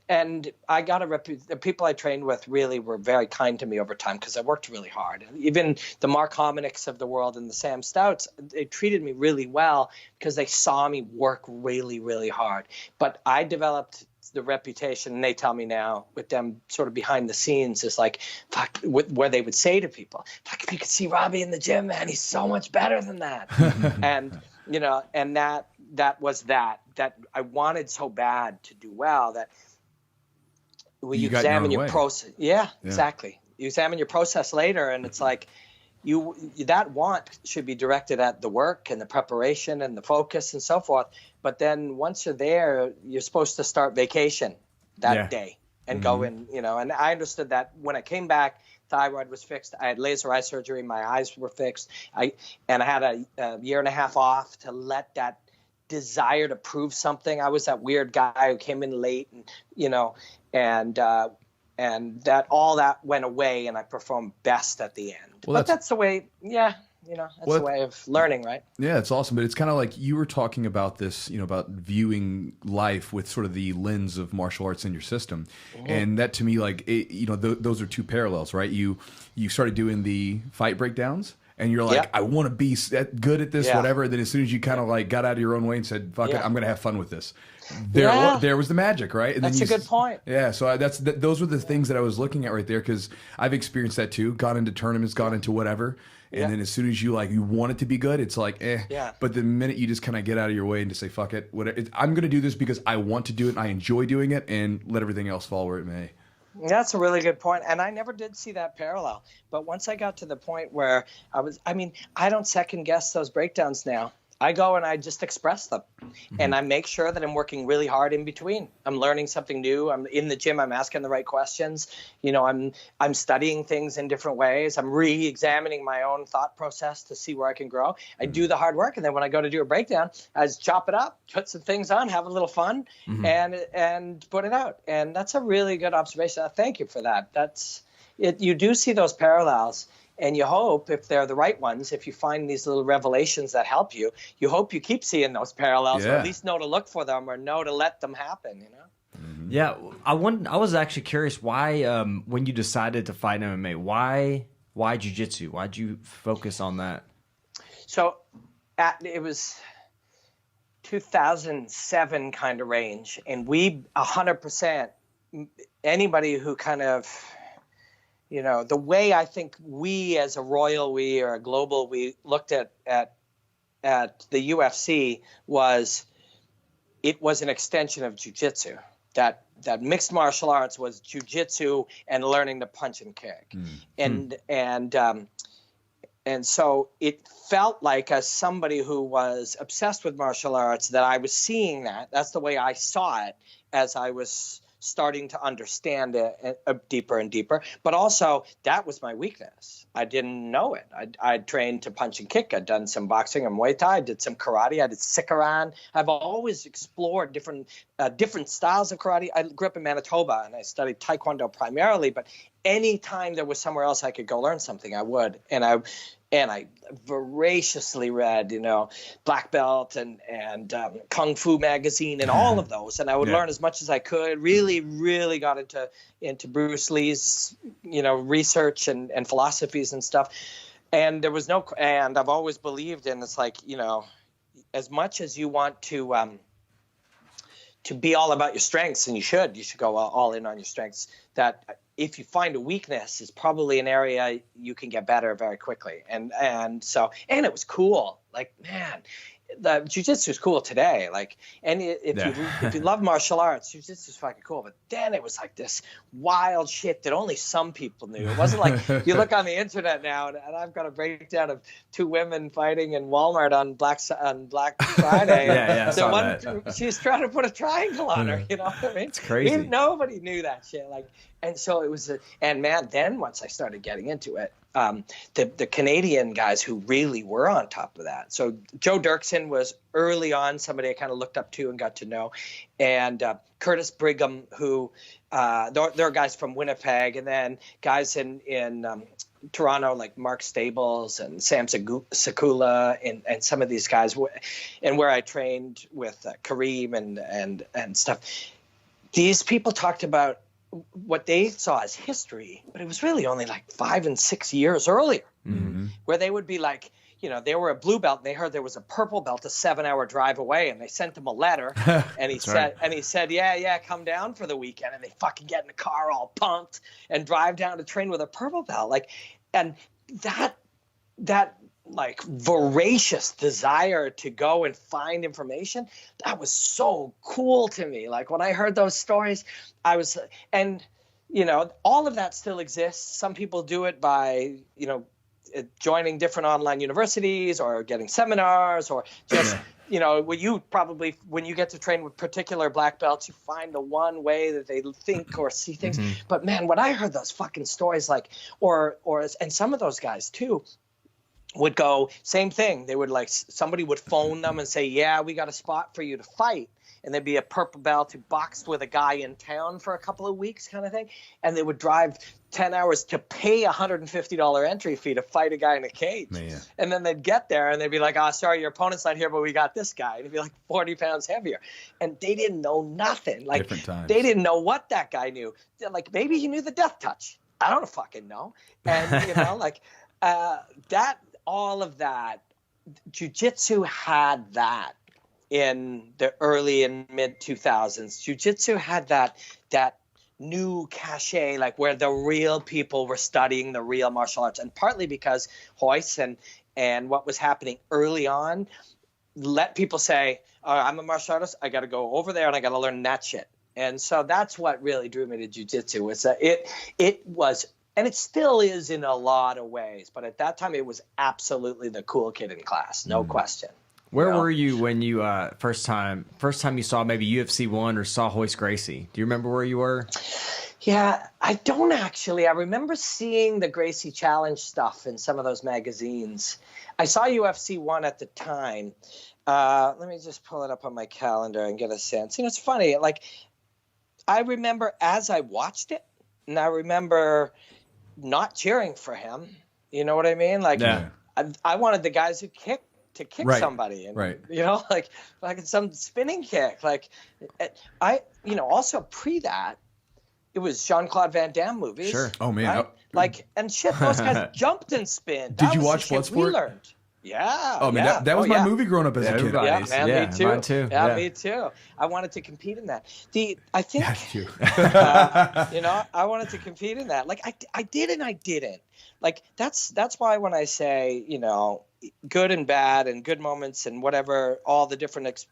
And I got the people I trained with really were very kind to me over time, because I worked really hard. Even the Mark Hominicks of the world and the Sam Stouts, they treated me really well because they saw me work really, really hard. But I developed the reputation, and they tell me now, with them sort of behind the scenes, is like, fuck, where they would say to people, fuck, if you could see Robbie in the gym, man, he's so much better than that. And that was that I wanted so bad to do well, that when you examine your process. Yeah, exactly. You examine your process later, and it's like that want should be directed at the work and the preparation and the focus and so forth. But then once you're there, you're supposed to start vacation that day and go in, and I understood that when I came back. Thyroid was fixed. I had laser eye surgery. My eyes were fixed. I had a year and a half off to let that desire to prove something. I was that weird guy who came in late, and that all that went away, and I performed best at the end. Well, but that's the way. Yeah. That's the way of learning, right? Yeah, it's awesome. But it's kind of like you were talking about this, about viewing life with sort of the lens of martial arts in your system. And that to me, like, those are two parallels, right? You started doing the fight breakdowns, and you're like, I want to be good at this, whatever. And then as soon as you kind of like got out of your own way and said, fuck it, I'm going to have fun with this. There was the magic, right? And that's a good point. Yeah, so those were the things that I was looking at right there, because I've experienced that too. Gone into tournaments, gone into whatever. And then as soon as you want it to be good, it's like, But the minute you just kind of get out of your way and just say, fuck it, I'm going to do this because I want to do it, and I enjoy doing it, and let everything else fall where it may. That's a really good point. And I never did see that parallel. But once I got to the point where I don't second guess those breakdowns now. I go and I just express them, and I make sure that I'm working really hard in between. I'm learning something new. I'm in the gym. I'm asking the right questions. I'm studying things in different ways. I'm re-examining my own thought process to see where I can grow. I do the hard work, and then when I go to do a breakdown, I just chop it up, put some things on, have a little fun, and put it out. And that's a really good observation. Thank you for that. That's it. You do see those parallels. And you hope, if they're the right ones, if you find these little revelations that help you, you hope you keep seeing those parallels, or at least know to look for them, or know to let them happen, Yeah, I was actually curious why, when you decided to fight MMA, why jiu-jitsu? Why'd you focus on that? So it was 2007 kind of range, and we 100%, anybody who kind of, the way I think we as a royal we or a global we looked at the UFC was, it was an extension of jiu-jitsu. That mixed martial arts was jiu-jitsu and learning to punch and kick. And so it felt like, as somebody who was obsessed with martial arts, that I was seeing that. That's the way I saw it as I was starting to understand it deeper and deeper. But also, that was my weakness. I didn't know it. I'd trained to punch and kick. I'd done some boxing and Muay Thai. I did some karate. I did Sikaran. I've always explored different styles of karate. I grew up in Manitoba, and I studied Taekwondo primarily. But any time there was somewhere else I could go learn something, I would. And I voraciously read, Black Belt and Kung Fu magazine and all of those, and I would learn as much as I could. Really, really got into Bruce Lee's, research and philosophies and stuff. And there was and I've always believed in, it's like, as much as you want to to be all about your strengths, and you should go all in on your strengths. That if you find a weakness, is probably an area you can get better very quickly. And it was cool. Like, man, the jiu-jitsu is cool today. Like, and if you love martial arts, jiu-jitsu is fucking cool. But then it was like this wild shit that only some people knew. It wasn't like you look on the internet now, and I've got a breakdown of two women fighting in Walmart on Black Friday. She's trying to put a triangle on her. You know what I mean? It's crazy. Nobody knew that shit. Like, and so it was. And man, then once I started getting into it, the Canadian guys who really were on top of that. So Joe Dirksen was early on somebody I kind of looked up to and got to know, and Curtis Brigham, who there are guys from Winnipeg, and then guys in Toronto like Mark Stables and Sam Sakula and some of these guys, and where I trained with Kareem and stuff. These people talked about what they saw as history, but it was really only like 5 and 6 years earlier, where they would be like, you know, they were a blue belt and they heard there was a purple belt a 7-hour drive away, and they sent him a letter and he said, yeah, come down for the weekend. And they fucking get in the car all pumped and drive down to train with a purple belt. Like, and that like voracious desire to go and find information, that was so cool to me. Like, when I heard those stories, I was, and you know, all of that still exists. Some people do it by, you know, joining different online universities or getting seminars, or just you know, when you get to train with particular black belts, you find the one way that they think or see things. But man, when I heard those fucking stories, like, and some of those guys too would go, same thing. They would, like, somebody would phone them and say, yeah, we got a spot for you to fight. And there'd be a purple belt who boxed with a guy in town for a couple of weeks kind of thing. And they would drive 10 hours to pay $150 entry fee to fight a guy in a cage. Man. And then they'd get there and they'd be like, oh, sorry, your opponent's not here, but we got this guy. And he'd be like 40 pounds heavier. And they didn't know nothing. Like, they didn't know what that guy knew. Like, maybe he knew the death touch. I don't fucking know. And, you know, like, all of that, jiu-jitsu had that in the early and mid 2000s. Jiu-jitsu had that new cachet, like where the real people were studying the real martial arts, and partly because Hoist and what was happening early on let people say, oh, I'm a martial artist, I got to go over there and I got to learn that shit. And so that's what really drew me to jiu-jitsu, was that it was. And it still is in a lot of ways, but at that time it was absolutely the cool kid in class, no question. Where were you when you first time you saw maybe UFC 1 or saw Hoist Gracie? Do you remember where you were? Yeah, I don't actually. I remember seeing the Gracie Challenge stuff in some of those magazines. I saw UFC 1 at the time. Let me just pull it up on my calendar and get a sense. You know, it's funny. Like, I remember as I watched it, and I remember not cheering for him. You know what I mean? Like, I wanted the guys who kick somebody, and you know, like some spinning kick. Like, also pre that, it was Jean-Claude Van Damme movies. Sure. Oh man. Right? Like, and shit, those guys jumped and spin. Did you watch Bloodsport? We learned. Yeah. Oh man, that was my movie growing up as a kid. Yeah, man, me too. Mine too. Yeah, me too. I wanted to compete in that. I think, I wanted to compete in that. Like, I did and I didn't. Like, that's why when I say, you know, good and bad and good moments and whatever, all the different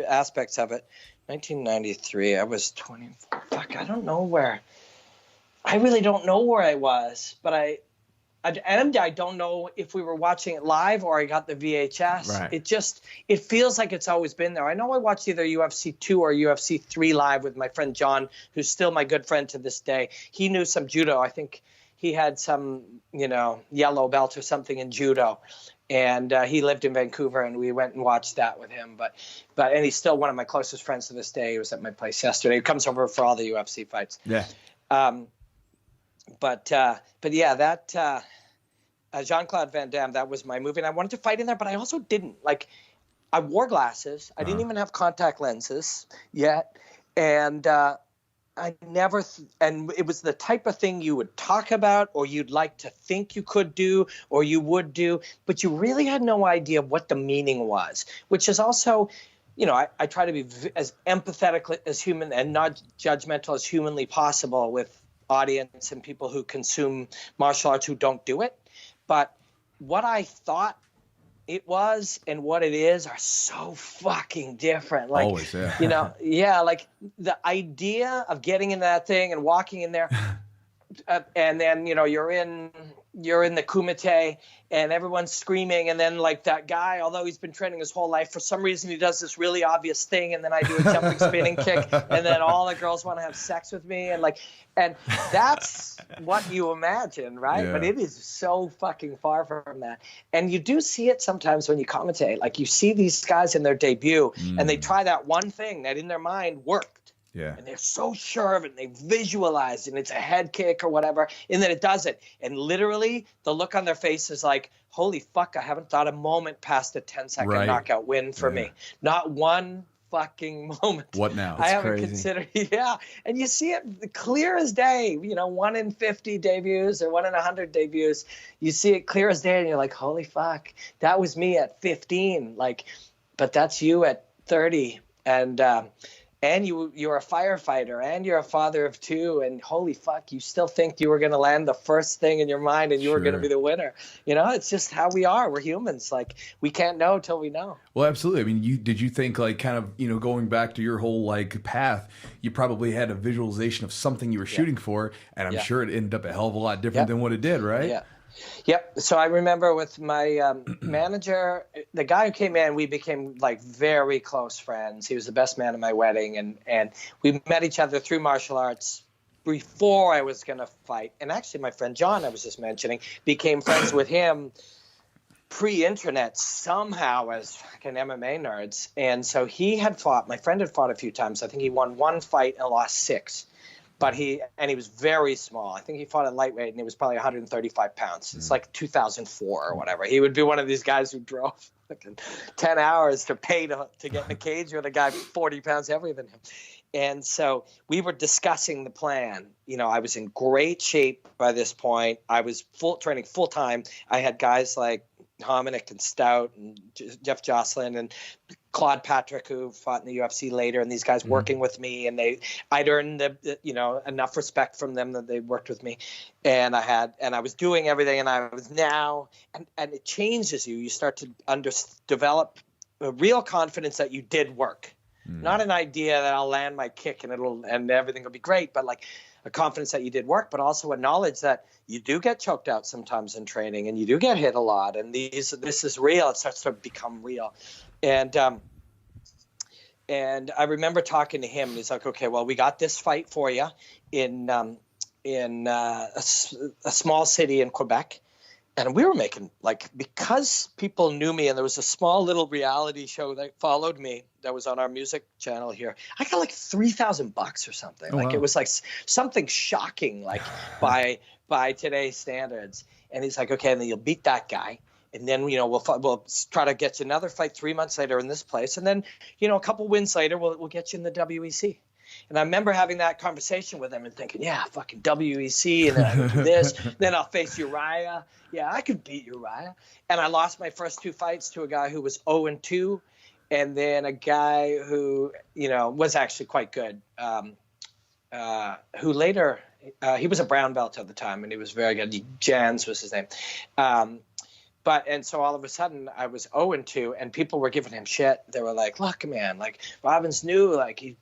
aspects of it. 1993, I was 24. Fuck, I really don't know where I was, but I don't know if we were watching it live or I got the VHS. Right. It feels like it's always been there. I know I watched either UFC 2 or UFC 3 live with my friend John, who's still my good friend to this day. He knew some judo. I think he had some, yellow belt or something in judo. And he lived in Vancouver, and we went and watched that with him. And he's still one of my closest friends to this day. He was at my place yesterday. He comes over for all the UFC fights. Yeah. But yeah, that Jean-Claude Van Damme, that was my movie, and I wanted to fight in there, but I also didn't. Like, I wore glasses. I didn't even have contact lenses yet, and I never. And it was the type of thing you would talk about, or you'd like to think you could do, or you would do, but you really had no idea what the meaning was. Which is also I try to be as empathetic as human and not judgmental as humanly possible with audience and people who consume martial arts who don't do it. But what I thought it was and what it is are so fucking different. Like, always, yeah. Like the idea of getting in that thing and walking in there, and then you're in the kumite and everyone's screaming, and then like that guy, although he's been training his whole life, for some reason he does this really obvious thing, and then I do a jumping spinning kick, and then all the girls want to have sex with me, and that's what you imagine, right? Yeah. But it is so fucking far from that. And you do see it sometimes when you commentate. Like, you see these guys in their debut and they try that one thing that in their mind worked. Yeah. And they're so sure of it, and they visualize it, and it's a head kick or whatever, and then it does it. And literally, the look on their face is like, holy fuck, I haven't thought a moment past a 10-second knockout win for me. Not one fucking moment. What now? I haven't considered. Yeah. And you see it clear as day, 1 in 50 debuts or 1 in 100 debuts. You see it clear as day, and you're like, holy fuck, that was me at 15. Like, but that's you at 30. And you're a firefighter, and you're a father of 2, and holy fuck, you still think you were going to land the first thing in your mind and you were going to be the winner. It's just how we are. We're humans. Like, we can't know till we know. Well, absolutely. I mean, did you think, like, kind of, going back to your whole, like, path, you probably had a visualization of something you were shooting for, and I'm sure it ended up a hell of a lot different than what it did, right? Yeah. Yep. So I remember with my manager, the guy who came in, we became like very close friends. He was the best man at my wedding, and we met each other through martial arts before I was going to fight. And actually, my friend John, I was just mentioning, became friends with him pre-internet somehow as fucking MMA nerds. And so my friend had fought a few times. I think he won 1 fight and lost 6. But he was very small. I think he fought at lightweight, and he was probably 135 pounds. It's like 2004 or whatever. He would be one of these guys who drove fucking 10 hours to pay to get in the cage with a guy 40 pounds heavier than him. And so we were discussing the plan. I was in great shape by this point. I was training full time. I had guys like Hominick and Stout and Jeff Jocelyn and Claude Patrick, who fought in the UFC later, and these guys working with me, and I'd earned enough respect from them that they worked with me, and I was doing everything, and I was now, and it changes you. You start to develop a real confidence that you did work, not an idea that I'll land my kick and everything will be great, but like a confidence that you did work, but also a knowledge that you do get choked out sometimes in training, and you do get hit a lot, and this is real. It starts to become real. And I remember talking to him, and he's like, okay, well, we got this fight for you in a small city in Quebec. And we were making, like, because people knew me, and there was a small little reality show that followed me that was on our music channel here. I got like $3,000 or something. Wow. It was like something shocking, like by today's standards. And he's like, okay, and then you'll beat that guy. And then, we'll try to get you another fight 3 months later in this place. And then, a couple wins later, we'll get you in the WEC. And I remember having that conversation with him and thinking, yeah, fucking WEC, and then I can do this. Then I'll face Uriah. Yeah, I could beat Uriah. And I lost my first 2 fights to a guy who was 0-2, and then a guy who, was actually quite good, who later, he was a brown belt at the time, and he was very good. Jans was his name. And so all of a sudden I was 0-2, and people were giving him shit. They were like, look, man, like Robbins knew, like, he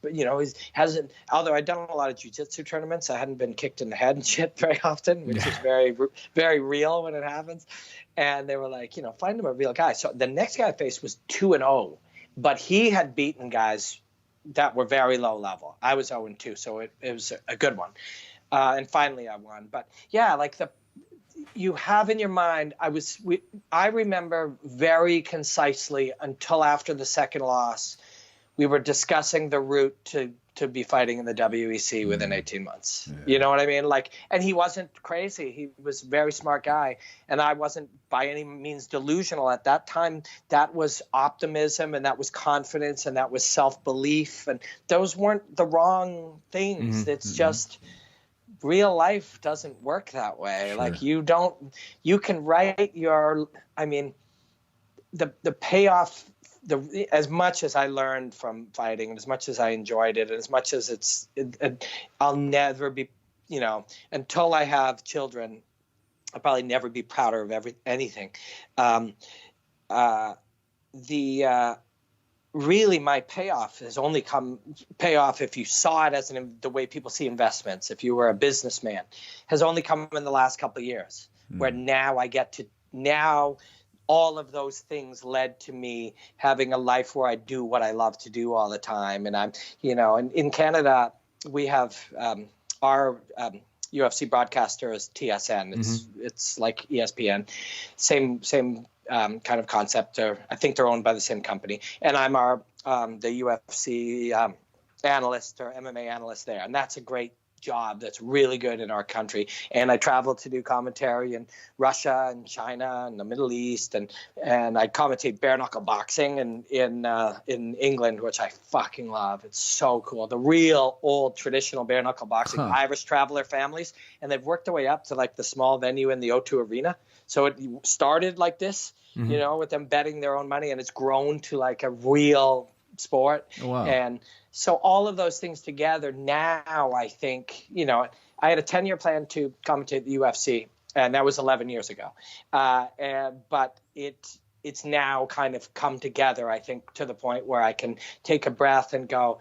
hasn't, although I'd done a lot of jiu-jitsu tournaments, I hadn't been kicked in the head and shit very often, which is very, very real when it happens. And they were like, find him a real guy. So the next guy I faced was 2-0, but he had beaten guys that were very low level. I was 0-2, so it was a good one. And finally I won. But yeah, like you have in your mind, I remember very concisely until after the second loss, we were discussing the route to be fighting in the WEC within 18 months. Yeah. You know what I mean? Like, and he wasn't crazy. He was a very smart guy, and I wasn't by any means delusional at that time. That was optimism, and that was confidence, and that was self-belief, and those weren't the wrong things. Mm-hmm. It's just real life doesn't work that way. Sure. Like you can write the payoff as much as I learned from fighting, and as much as I enjoyed it, and as much as I'll never be, until I have children, I'll probably never be prouder of anything. Really my payoff has only payoff if you saw it as the way people see investments, if you were a businessman, has only come in the last couple of years, where now all of those things led to me having a life where I do what I love to do all the time. And I'm, and in Canada, we have our UFC broadcaster is TSN. It's like ESPN, same kind of concept. I think they're owned by the same company. And I'm the UFC analyst or MMA analyst there. And that's a great job. That's really good in our country. And I travel to do commentary in Russia and China and the Middle East. And I commentate bare knuckle boxing in England, which I fucking love. It's so cool. The real old traditional bare knuckle boxing, Irish traveler families. And they've worked their way up to like the small venue in the O2 Arena. So it started like this, with them betting their own money, and it's grown to like a real sport. Oh, wow. And so all of those things together, now I think, I had a 10-year plan to commentate the UFC, and that was 11 years ago. But it's now kind of come together, I think, to the point where I can take a breath and go,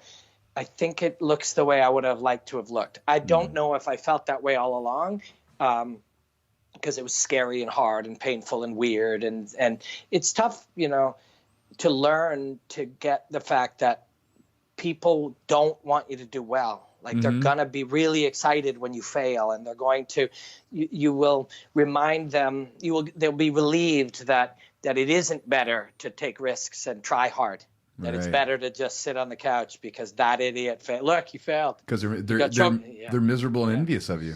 I think it looks the way I would have liked to have looked. I don't know if I felt that way all along, because it was scary and hard and painful and weird. And it's tough, to learn to get the fact that people don't want you to do well. Like they're going to be really excited when you fail, and they're going to, you will remind them, they'll be relieved that it isn't better to take risks and try hard. That it's better to just sit on the couch because that idiot failed. Look, you failed. Because they're miserable and envious of you.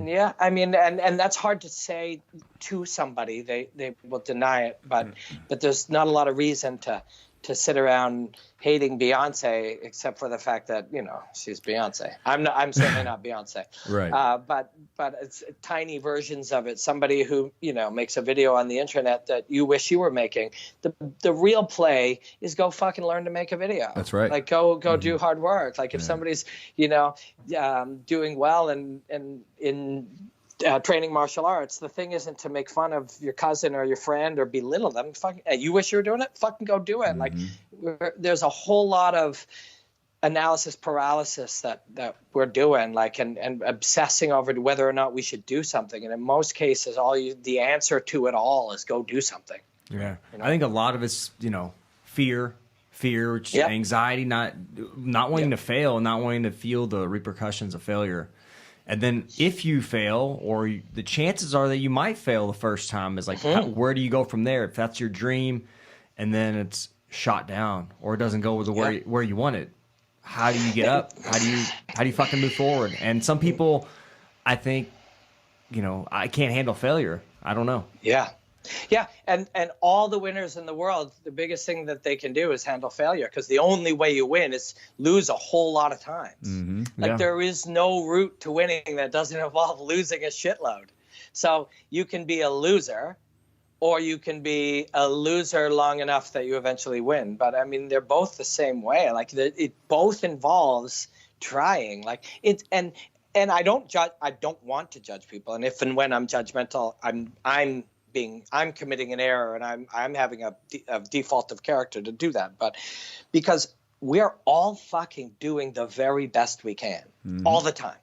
Yeah, I mean, and that's hard to say to somebody. They will deny it, but there's not a lot of reason to sit around hating Beyonce, except for the fact that she's Beyonce. I'm certainly not Beyonce. Right. But it's tiny versions of it. Somebody who makes a video on the internet that you wish you were making. The real play is go fucking learn to make a video. That's right. Like go do hard work. Like if somebody's doing well and in training martial arts, the thing isn't to make fun of your cousin or your friend or belittle them. Fucking, you wish you were doing it? Fucking go do it. Like there's a whole lot of analysis paralysis that we're doing, like and obsessing over whether or not we should do something. And in most cases, the answer to it all is go do something. Yeah, I think a lot of it's fear, anxiety, not wanting to fail, not wanting to feel the repercussions of failure. And then if you fail, or the chances are that you might fail the first time, is like, where do you go from there? If that's your dream, and then it's shot down, or it doesn't go with where you want it, how do you get up? How do you fucking move forward? And some people, I think, I can't handle failure. I don't know. Yeah, and all the winners in the world, the biggest thing that they can do is handle failure, because the only way you win is lose a whole lot of times. There is no route to winning that doesn't involve losing a shitload. So you can be a loser, or you can be a loser long enough that you eventually win. But I mean, they're both the same way. Like it both involves trying. Like it and I don't judge. I don't want to judge people. And if and when I'm judgmental, I'm committing an error, and I'm having a default of character to do that. But because we're all fucking doing the very best we can all the time.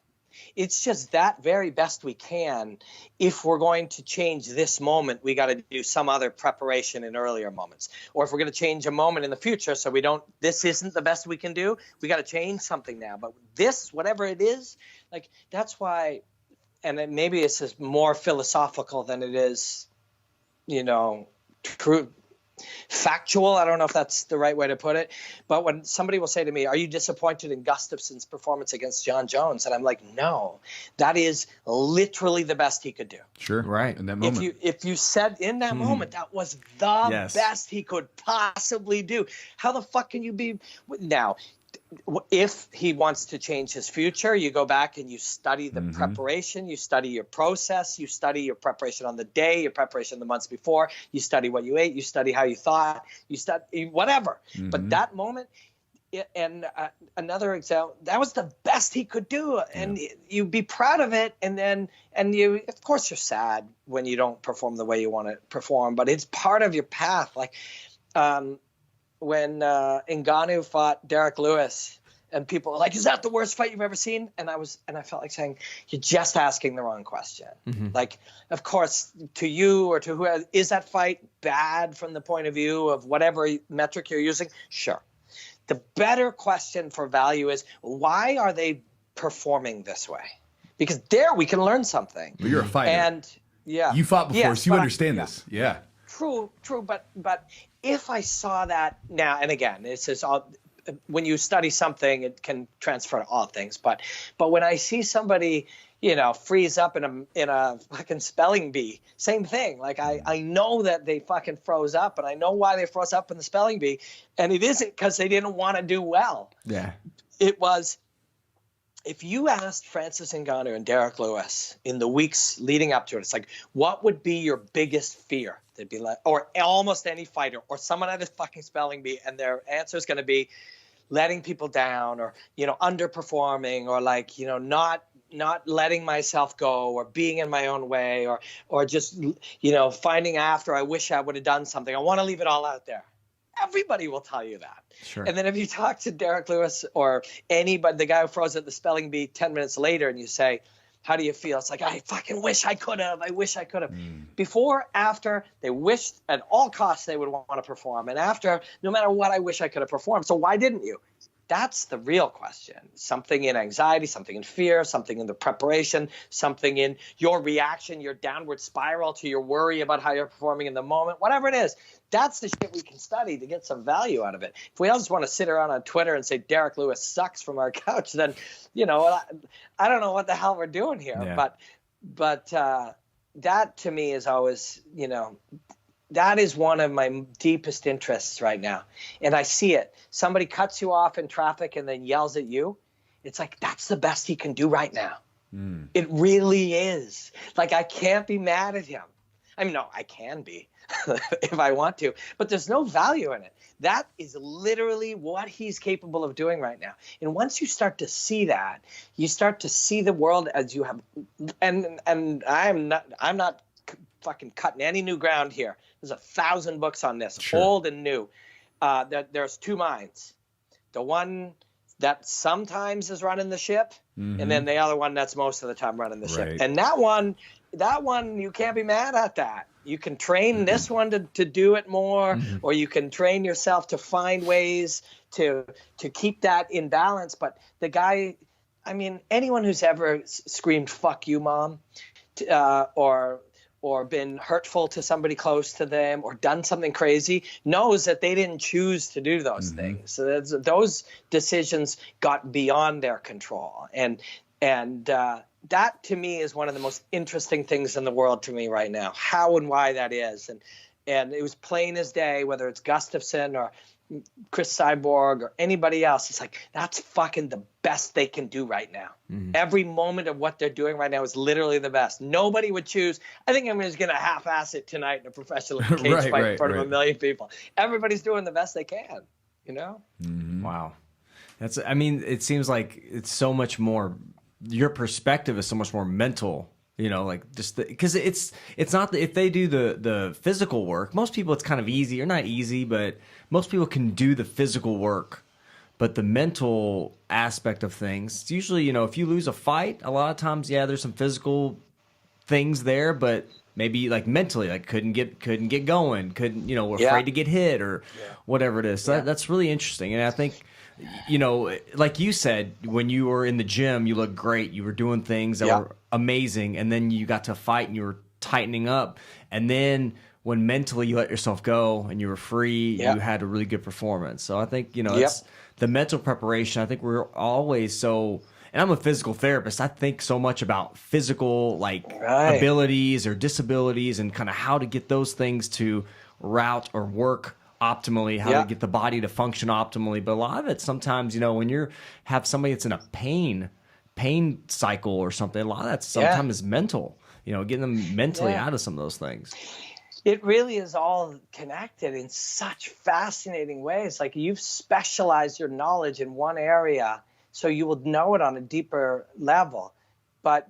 It's just that very best we can. If we're going to change this moment, we got to do some other preparation in earlier moments. Or if we're going to change a moment in the future, so this isn't the best we can do, we got to change something now. But this, whatever it is, like that's why, and maybe this is more philosophical than it is, true, factual. I don't know if that's the right way to put it, but when somebody will say to me, "Are you disappointed in Gustafson's performance against John Jones?" and I'm like, "No, that is literally the best he could do." Sure, right. In that moment, if you said in that moment that was the best he could possibly do, how the fuck can you be now? if he wants to change his future, you go back and you study the preparation, you study your process, you study your preparation on the day, your preparation the months before, you study what you ate, you study how you thought, you study whatever. But that moment, and another example, that was the best he could do, and you be proud of it. And you, of course, you're sad when you don't perform the way you want to perform, but it's part of your path. Like when Ngannou fought Derek Lewis, and people were like, "Is that the worst fight you've ever seen?" And I felt like saying, "You're just asking the wrong question." Like, of course, to you or to whoever, is that fight bad from the point of view of whatever metric you're using? Sure. The better question for value is, why are they performing this way? Because there we can learn something. But you're a fighter. And you fought before, so you understand this. Yeah. True. But if I saw that now, and again, it's just all, when you study something, it can transfer to all things. But when I see somebody, freeze up in a fucking spelling bee, same thing. Like I know that they fucking froze up, and I know why they froze up in the spelling bee, and it isn't because they didn't want to do well. Yeah, it was. If you asked Francis Ngannou and Derek Lewis in the weeks leading up to it, it's like, what would be your biggest fear? They'd be like, or almost any fighter, or someone at a fucking spelling bee, and their answer is going to be letting people down, or underperforming, or like not letting myself go, or being in my own way, or just finding after I wish I would have done something. I want to leave it all out there. Everybody will tell you that. Sure. And then if you talk to Derek Lewis or anybody, the guy who froze at the spelling bee 10 minutes later, and you say, how do you feel? It's like, I fucking wish I could have. I wish I could have. Before, after, they wished at all costs they would want to perform. And after, no matter what, I wish I could have performed. So why didn't you? That's the real question. Something in anxiety, something in fear, something in the preparation, something in your reaction, your downward spiral to your worry about how you're performing in the moment, whatever it is. That's the shit we can study to get some value out of it. If we all just want to sit around on Twitter and say Derek Lewis sucks from our couch, then, I don't know what the hell we're doing here. Yeah. But that to me is always, that is one of my deepest interests right now. And I see it. Somebody cuts you off in traffic and then yells at you. It's like, that's the best he can do right now. It really is. Like, I can't be mad at him. I mean, no, I can be if I want to, but there's no value in it. That is literally what he's capable of doing right now. And once you start to see that, you start to see the world as you have. And I'm not fucking cutting any new ground here. There's 1,000 books on this, sure. Old and new. There's two minds. The one that sometimes is running the ship, and then the other one that's most of the time running the ship. And that one, you can't be mad at that. You can train this one to do it more, or you can train yourself to find ways to keep that in balance. But the guy, I mean, anyone who's ever screamed "fuck you, mom," or been hurtful to somebody close to them, or done something crazy, knows that they didn't choose to do those things. So those decisions got beyond their control. And that to me is one of the most interesting things in the world to me right now, how and why that is. And it was plain as day, whether it's Gustafsson or Chris Cyborg or anybody else. It's like, that's fucking the best they can do right now. Every moment of what they're doing right now is literally the best. Nobody would choose, I think I'm just going to half-ass it tonight in a professional cage fight in front of 1 million people. Everybody's doing the best they can, Wow. It seems like it's so much more, your perspective is so much more mental. Because it's not if they do the physical work. Most people, it's kind of easy, or not easy, but most people can do the physical work. But the mental aspect of things, it's usually, if you lose a fight, a lot of times, there's some physical things there, but maybe like mentally, like couldn't get going, we're afraid to get hit or whatever it is. So that's really interesting, and I think. Like you said, when you were in the gym, you looked great. You were doing things that were amazing. And then you got to fight and you were tightening up. And then when mentally you let yourself go and you were free, you had a really good performance. So I think, it's the mental preparation. I think we're always so, and I'm a physical therapist. I think so much about physical abilities or disabilities and kind of how to get those things to route or work optimally, how to get the body to function optimally. But a lot of it sometimes, you know, when you have somebody that's in a pain cycle or something, a lot of that sometimes is mental, you know, getting them mentally out of some of those things. It really is all connected in such fascinating ways. Like, you've specialized your knowledge in one area, so you will know it on a deeper level. But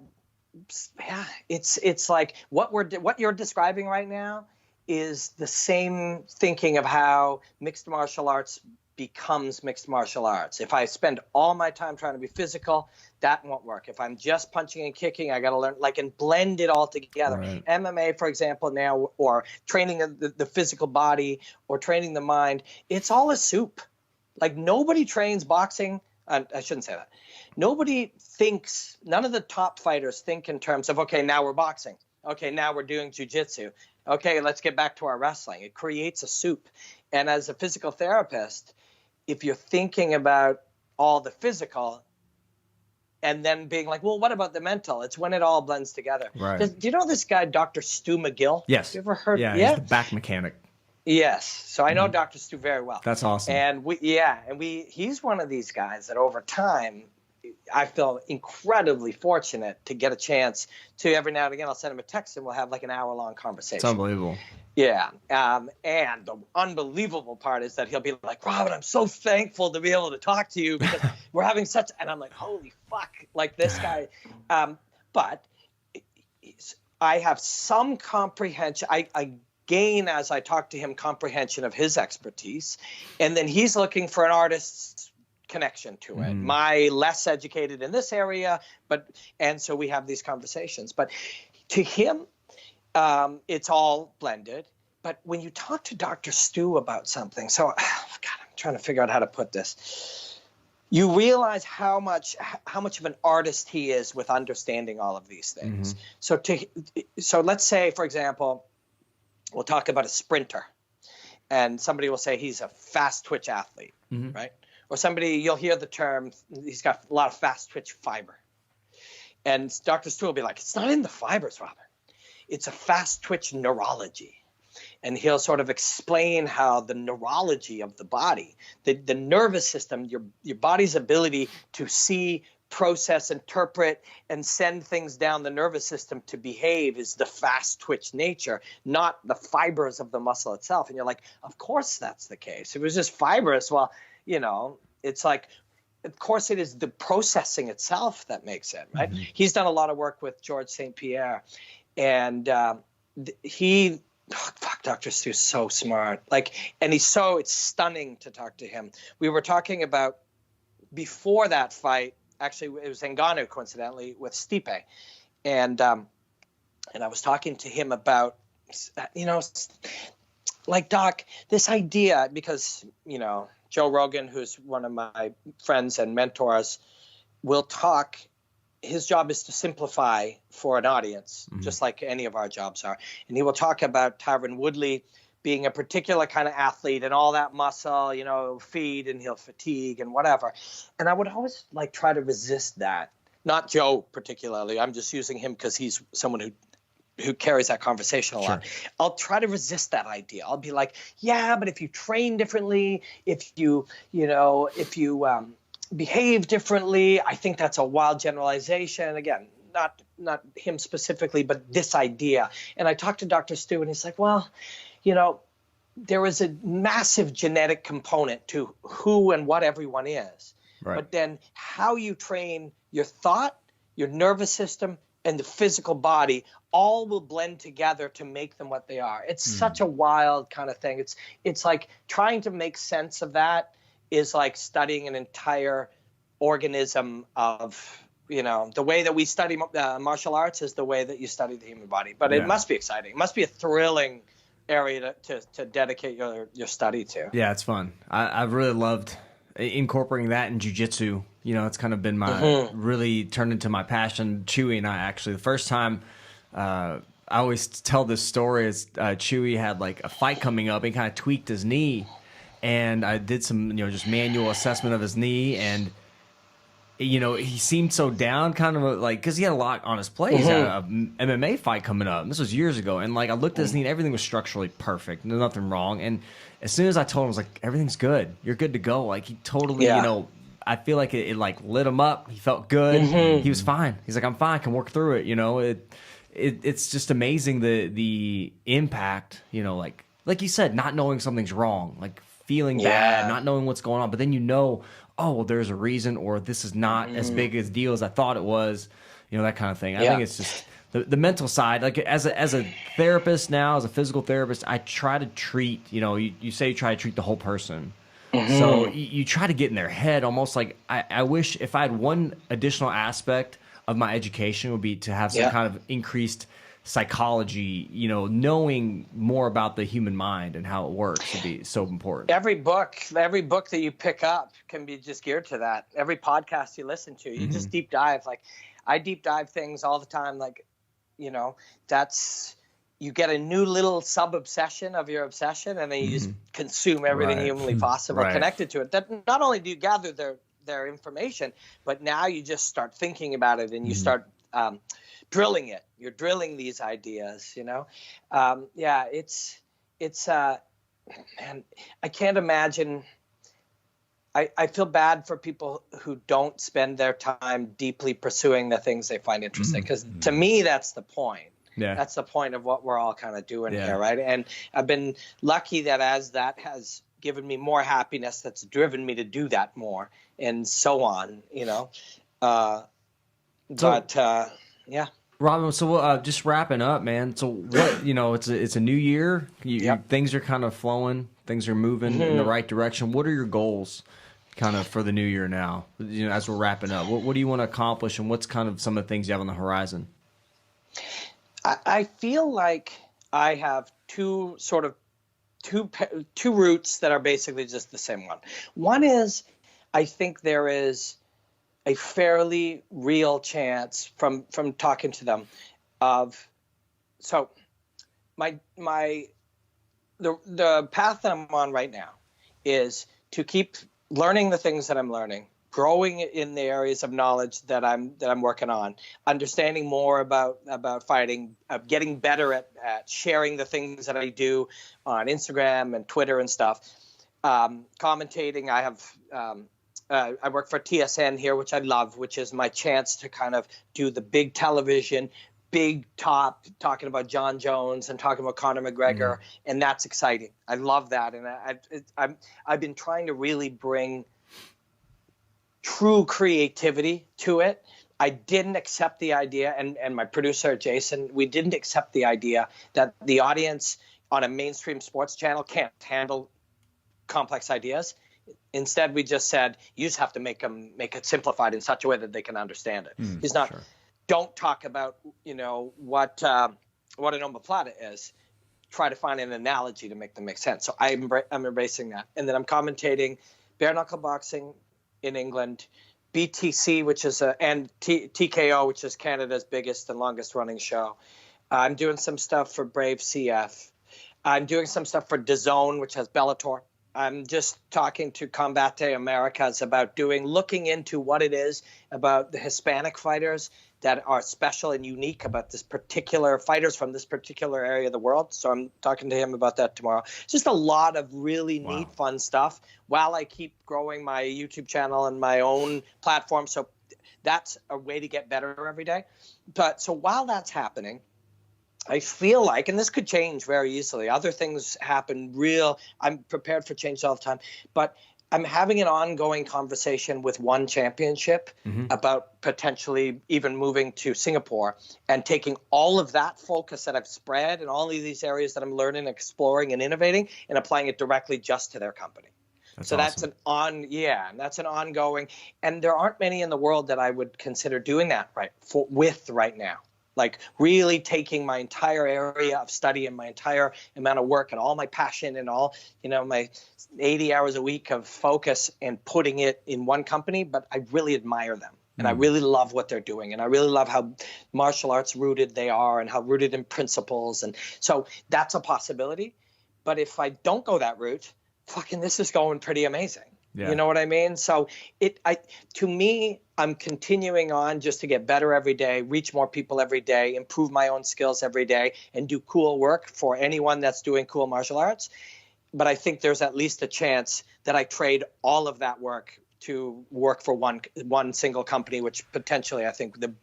yeah, it's like what you're describing right now is the same thinking of how mixed martial arts becomes mixed martial arts. If I spend all my time trying to be physical, that won't work. If I'm just punching and kicking, I got to learn, like, and blend it all together. Right. MMA, for example, now, or training the physical body or training the mind, it's all a soup. Like, nobody trains boxing. I shouldn't say that. Nobody thinks, none of the top fighters think in terms of, okay, now we're boxing. Okay, now we're doing jiu-jitsu. Okay, let's get back to our wrestling. It creates a soup. And as a physical therapist, if you're thinking about all the physical and then being like, well, what about the mental? It's when it all blends together. Right. Do you know this guy, Dr. Stu McGill? Yes. You ever heard? Yeah, he's the back mechanic. Yes. So I know Dr. Stu very well. That's awesome. And he's one of these guys that over time, I feel incredibly fortunate to get a chance to, every now and again, I'll send him a text and we'll have like an hour-long conversation. It's unbelievable. Yeah. And the unbelievable part is that he'll be like, Robin, I'm so thankful to be able to talk to you because we're having such, and I'm like, holy fuck, like this guy. But I have some comprehension. I gain, as I talk to him, comprehension of his expertise. And then he's looking for an artist's connection to it. My less educated in this area, and so we have these conversations. But to him, it's all blended. But when you talk to Dr. Stu about something, so God, I'm trying to figure out how to put this. You realize how much of an artist he is with understanding all of these things. So let's say, for example, we'll talk about a sprinter, and somebody will say he's a fast twitch athlete, right? Or somebody, you'll hear the term, he's got a lot of fast twitch fiber. And Dr. Stu will be like, it's not in the fibers, Robin. It's a fast twitch neurology. And he'll sort of explain how the neurology of the body, the nervous system, your body's ability to see, process, interpret, and send things down the nervous system to behave is the fast twitch nature, not the fibers of the muscle itself. And you're like, of course that's the case. If it was just fibrous, well, you know, it's like, of course it is the processing itself that makes it, right? He's done a lot of work with George St. Pierre, and Dr. Stu's so smart. Like, and it's stunning to talk to him. We were talking about, before that fight, actually it was Ngannou, coincidentally, with Stipe. And I was talking to him about, you know, like, Doc, this idea, because, you know, Joe Rogan, who's one of my friends and mentors, will talk. His job is to simplify for an audience, just like any of our jobs are. And he will talk about Tyron Woodley being a particular kind of athlete and all that muscle, you know, feed and he'll fatigue and whatever. And I would always like try to resist that. Not Joe particularly. I'm just using him because he's someone who carries that conversation a lot. I'll try to resist that idea. I'll be like, yeah, but if you train differently, if you behave differently, I think that's a wild generalization. Again, not him specifically, but this idea. And I talked to Dr. Stu, and he's like, well, you know, there is a massive genetic component to who and what everyone is. Right. But then how you train your thought, your nervous system, and the physical body all will blend together to make them what they are. It's such a wild kind of thing. It's like trying to make sense of that is like studying an entire organism of, you know, the way that we study martial arts is the way that you study the human body. But it must be exciting. It must be a thrilling area to dedicate your study to. Yeah, it's fun. I've really loved incorporating that in jiu-jitsu. You know, it's kind of been my really turned into my passion. Chewy and I, actually, the first time I always tell this story is Chewy had like a fight coming up and kind of tweaked his knee, and I did some, you know, just manual assessment of his knee, and he seemed so down, kind of like, because he had a lot on his plate. He had a MMA fight coming up. And this was years ago. And like, I looked at this and everything was structurally perfect. There's nothing wrong. And as soon as I told him, I was like, everything's good. You're good to go. Like, he totally, I feel like it like lit him up. He felt good. He was fine. He's like, I'm fine. I can work through it. It's just amazing the impact, like you said, not knowing something's wrong, like feeling bad, not knowing what's going on. But then oh, well, there's a reason, or this is not as big a deal as I thought it was, that kind of thing. I think it's just the mental side. Like as a therapist now, as a physical therapist, I try to treat, you say you try to treat the whole person. So you try to get in their head, almost like I wish if I had one additional aspect of my education would be to have some kind of increased psychology, knowing more about the human mind and how it works would be so important. Every book that you pick up can be just geared to that. Every podcast you listen to, you just deep dive. Like I deep dive things all the time. Like, that's, you get a new little sub obsession of your obsession, and then you just consume everything humanly possible connected to it. That not only do you gather their information, but now you just start thinking about it, and you start drilling it. You're drilling these ideas, man, I can't imagine. I feel bad for people who don't spend their time deeply pursuing the things they find interesting, because to me, that's the point. Yeah. That's the point of what we're all kind of doing here, right? And I've been lucky that that has given me more happiness, that's driven me to do that more, and so on, Robin, so just wrapping up, man. So what, it's a new year. Things are kind of flowing. Things are moving in the right direction. What are your goals kind of for the new year now, as we're wrapping up? What do you want to accomplish, and what's kind of some of the things you have on the horizon? I feel like I have two routes that are basically just the same one. One is, I think there is a fairly real chance from talking to them of, so the path that I'm on right now is to keep learning the things that I'm learning, growing in the areas of knowledge that I'm working on, understanding more about fighting, getting better at sharing the things that I do on Instagram and Twitter and stuff, commentating. I have I work for TSN here, which I love, which is my chance to kind of do the big television, talking about John Jones and talking about Conor McGregor, and that's exciting. I love that, and I've been trying to really bring true creativity to it. I didn't accept the idea, and my producer Jason, we didn't accept the idea that the audience on a mainstream sports channel can't handle complex ideas. Instead, we just said, you just have to make it simplified in such a way that they can understand it. It's not, don't talk about, what an omoplata is. Try to find an analogy to make them make sense. So I'm embracing that. And then I'm commentating bare knuckle boxing in England, BTC, which is and TKO, which is Canada's biggest and longest running show. I'm doing some stuff for Brave CF. I'm doing some stuff for DAZN, which has Bellator. I'm just talking to Combate Americas about looking into what it is about the Hispanic fighters that are special and unique about this particular fighters from this particular area of the world. So I'm talking to him about that tomorrow. Just a lot of really neat, fun stuff while I keep growing my YouTube channel and my own platform. So that's a way to get better every day. But so while that's happening, I feel like, and this could change very easily, other things happen I'm prepared for change all the time, but I'm having an ongoing conversation with One Championship about potentially even moving to Singapore and taking all of that focus that I've spread and all of these areas that I'm learning, exploring, and innovating, and applying it directly just to their company. That's awesome. That's an ongoing, and there aren't many in the world that I would consider doing that right now. Like really taking my entire area of study and my entire amount of work and all my passion and all, my 80 hours a week of focus and putting it in one company. But I really admire them and I really love what they're doing. And I really love how martial arts rooted they are and how rooted in principles. And so that's a possibility. But if I don't go that route, this is going pretty amazing. Yeah. You know what I mean? So to me, I'm continuing on just to get better every day, reach more people every day, improve my own skills every day, and do cool work for anyone that's doing cool martial arts. But I think there's at least a chance that I trade all of that work to work for one single company, which potentially I think the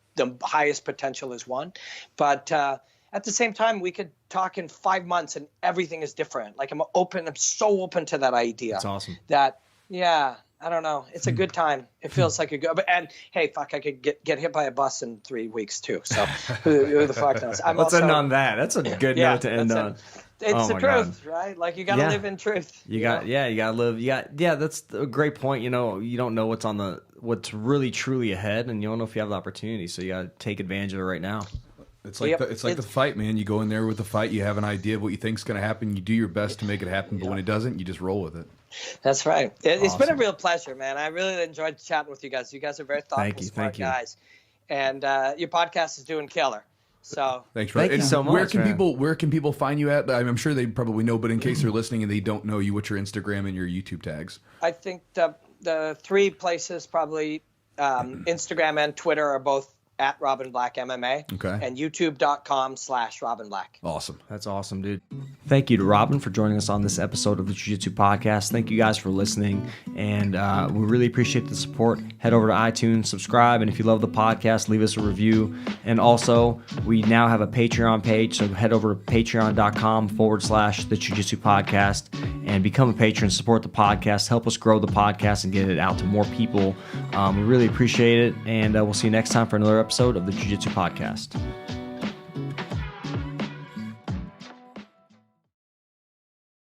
highest potential is one. But at the same time, we could talk in 5 months and everything is different. Like I'm so open to that idea. That's awesome. I don't know. It's a good time. It feels like a good. And hey, fuck, I could get hit by a bus in 3 weeks too. So who the fuck knows? Let's end on that. That's a good note to end on. It's the truth, right? Like you got to live in truth. You got to live. That's a great point. You know, you don't know what's really truly ahead, and you don't know if you have the opportunity. So you got to take advantage of it right now. It's like the fight, man. You go in there with the fight. You have an idea of what you think's going to happen. You do your best to make it happen, but when it doesn't, you just roll with it. That's right. It's been a real pleasure, man. I really enjoyed chatting with you guys. You guys are very thoughtful, smart guys, and your podcast is doing killer. So thanks, Ryan. Thank you so much. Where can people find you at? I'm sure they probably know, but in case they're listening and they don't know you, what's your Instagram and your YouTube tags? I think the 3 places probably Instagram and Twitter are both at Robin Black MMA. Okay. And youtube.com/Robin Black. Awesome. That's awesome, dude. Thank you to Robin for joining us on this episode of the Jiu-Jitsu Podcast. Thank you guys for listening, and we really appreciate the support. Head over to iTunes, subscribe, and if you love the podcast, leave us a review. And also, we now have a Patreon page, so head over to patreon.com/the Jiu-Jitsu Podcast and become a patron, support the podcast, help us grow the podcast and get it out to more people. We really appreciate it, and we'll see you next time for another episode of the Jiu-Jitsu Podcast.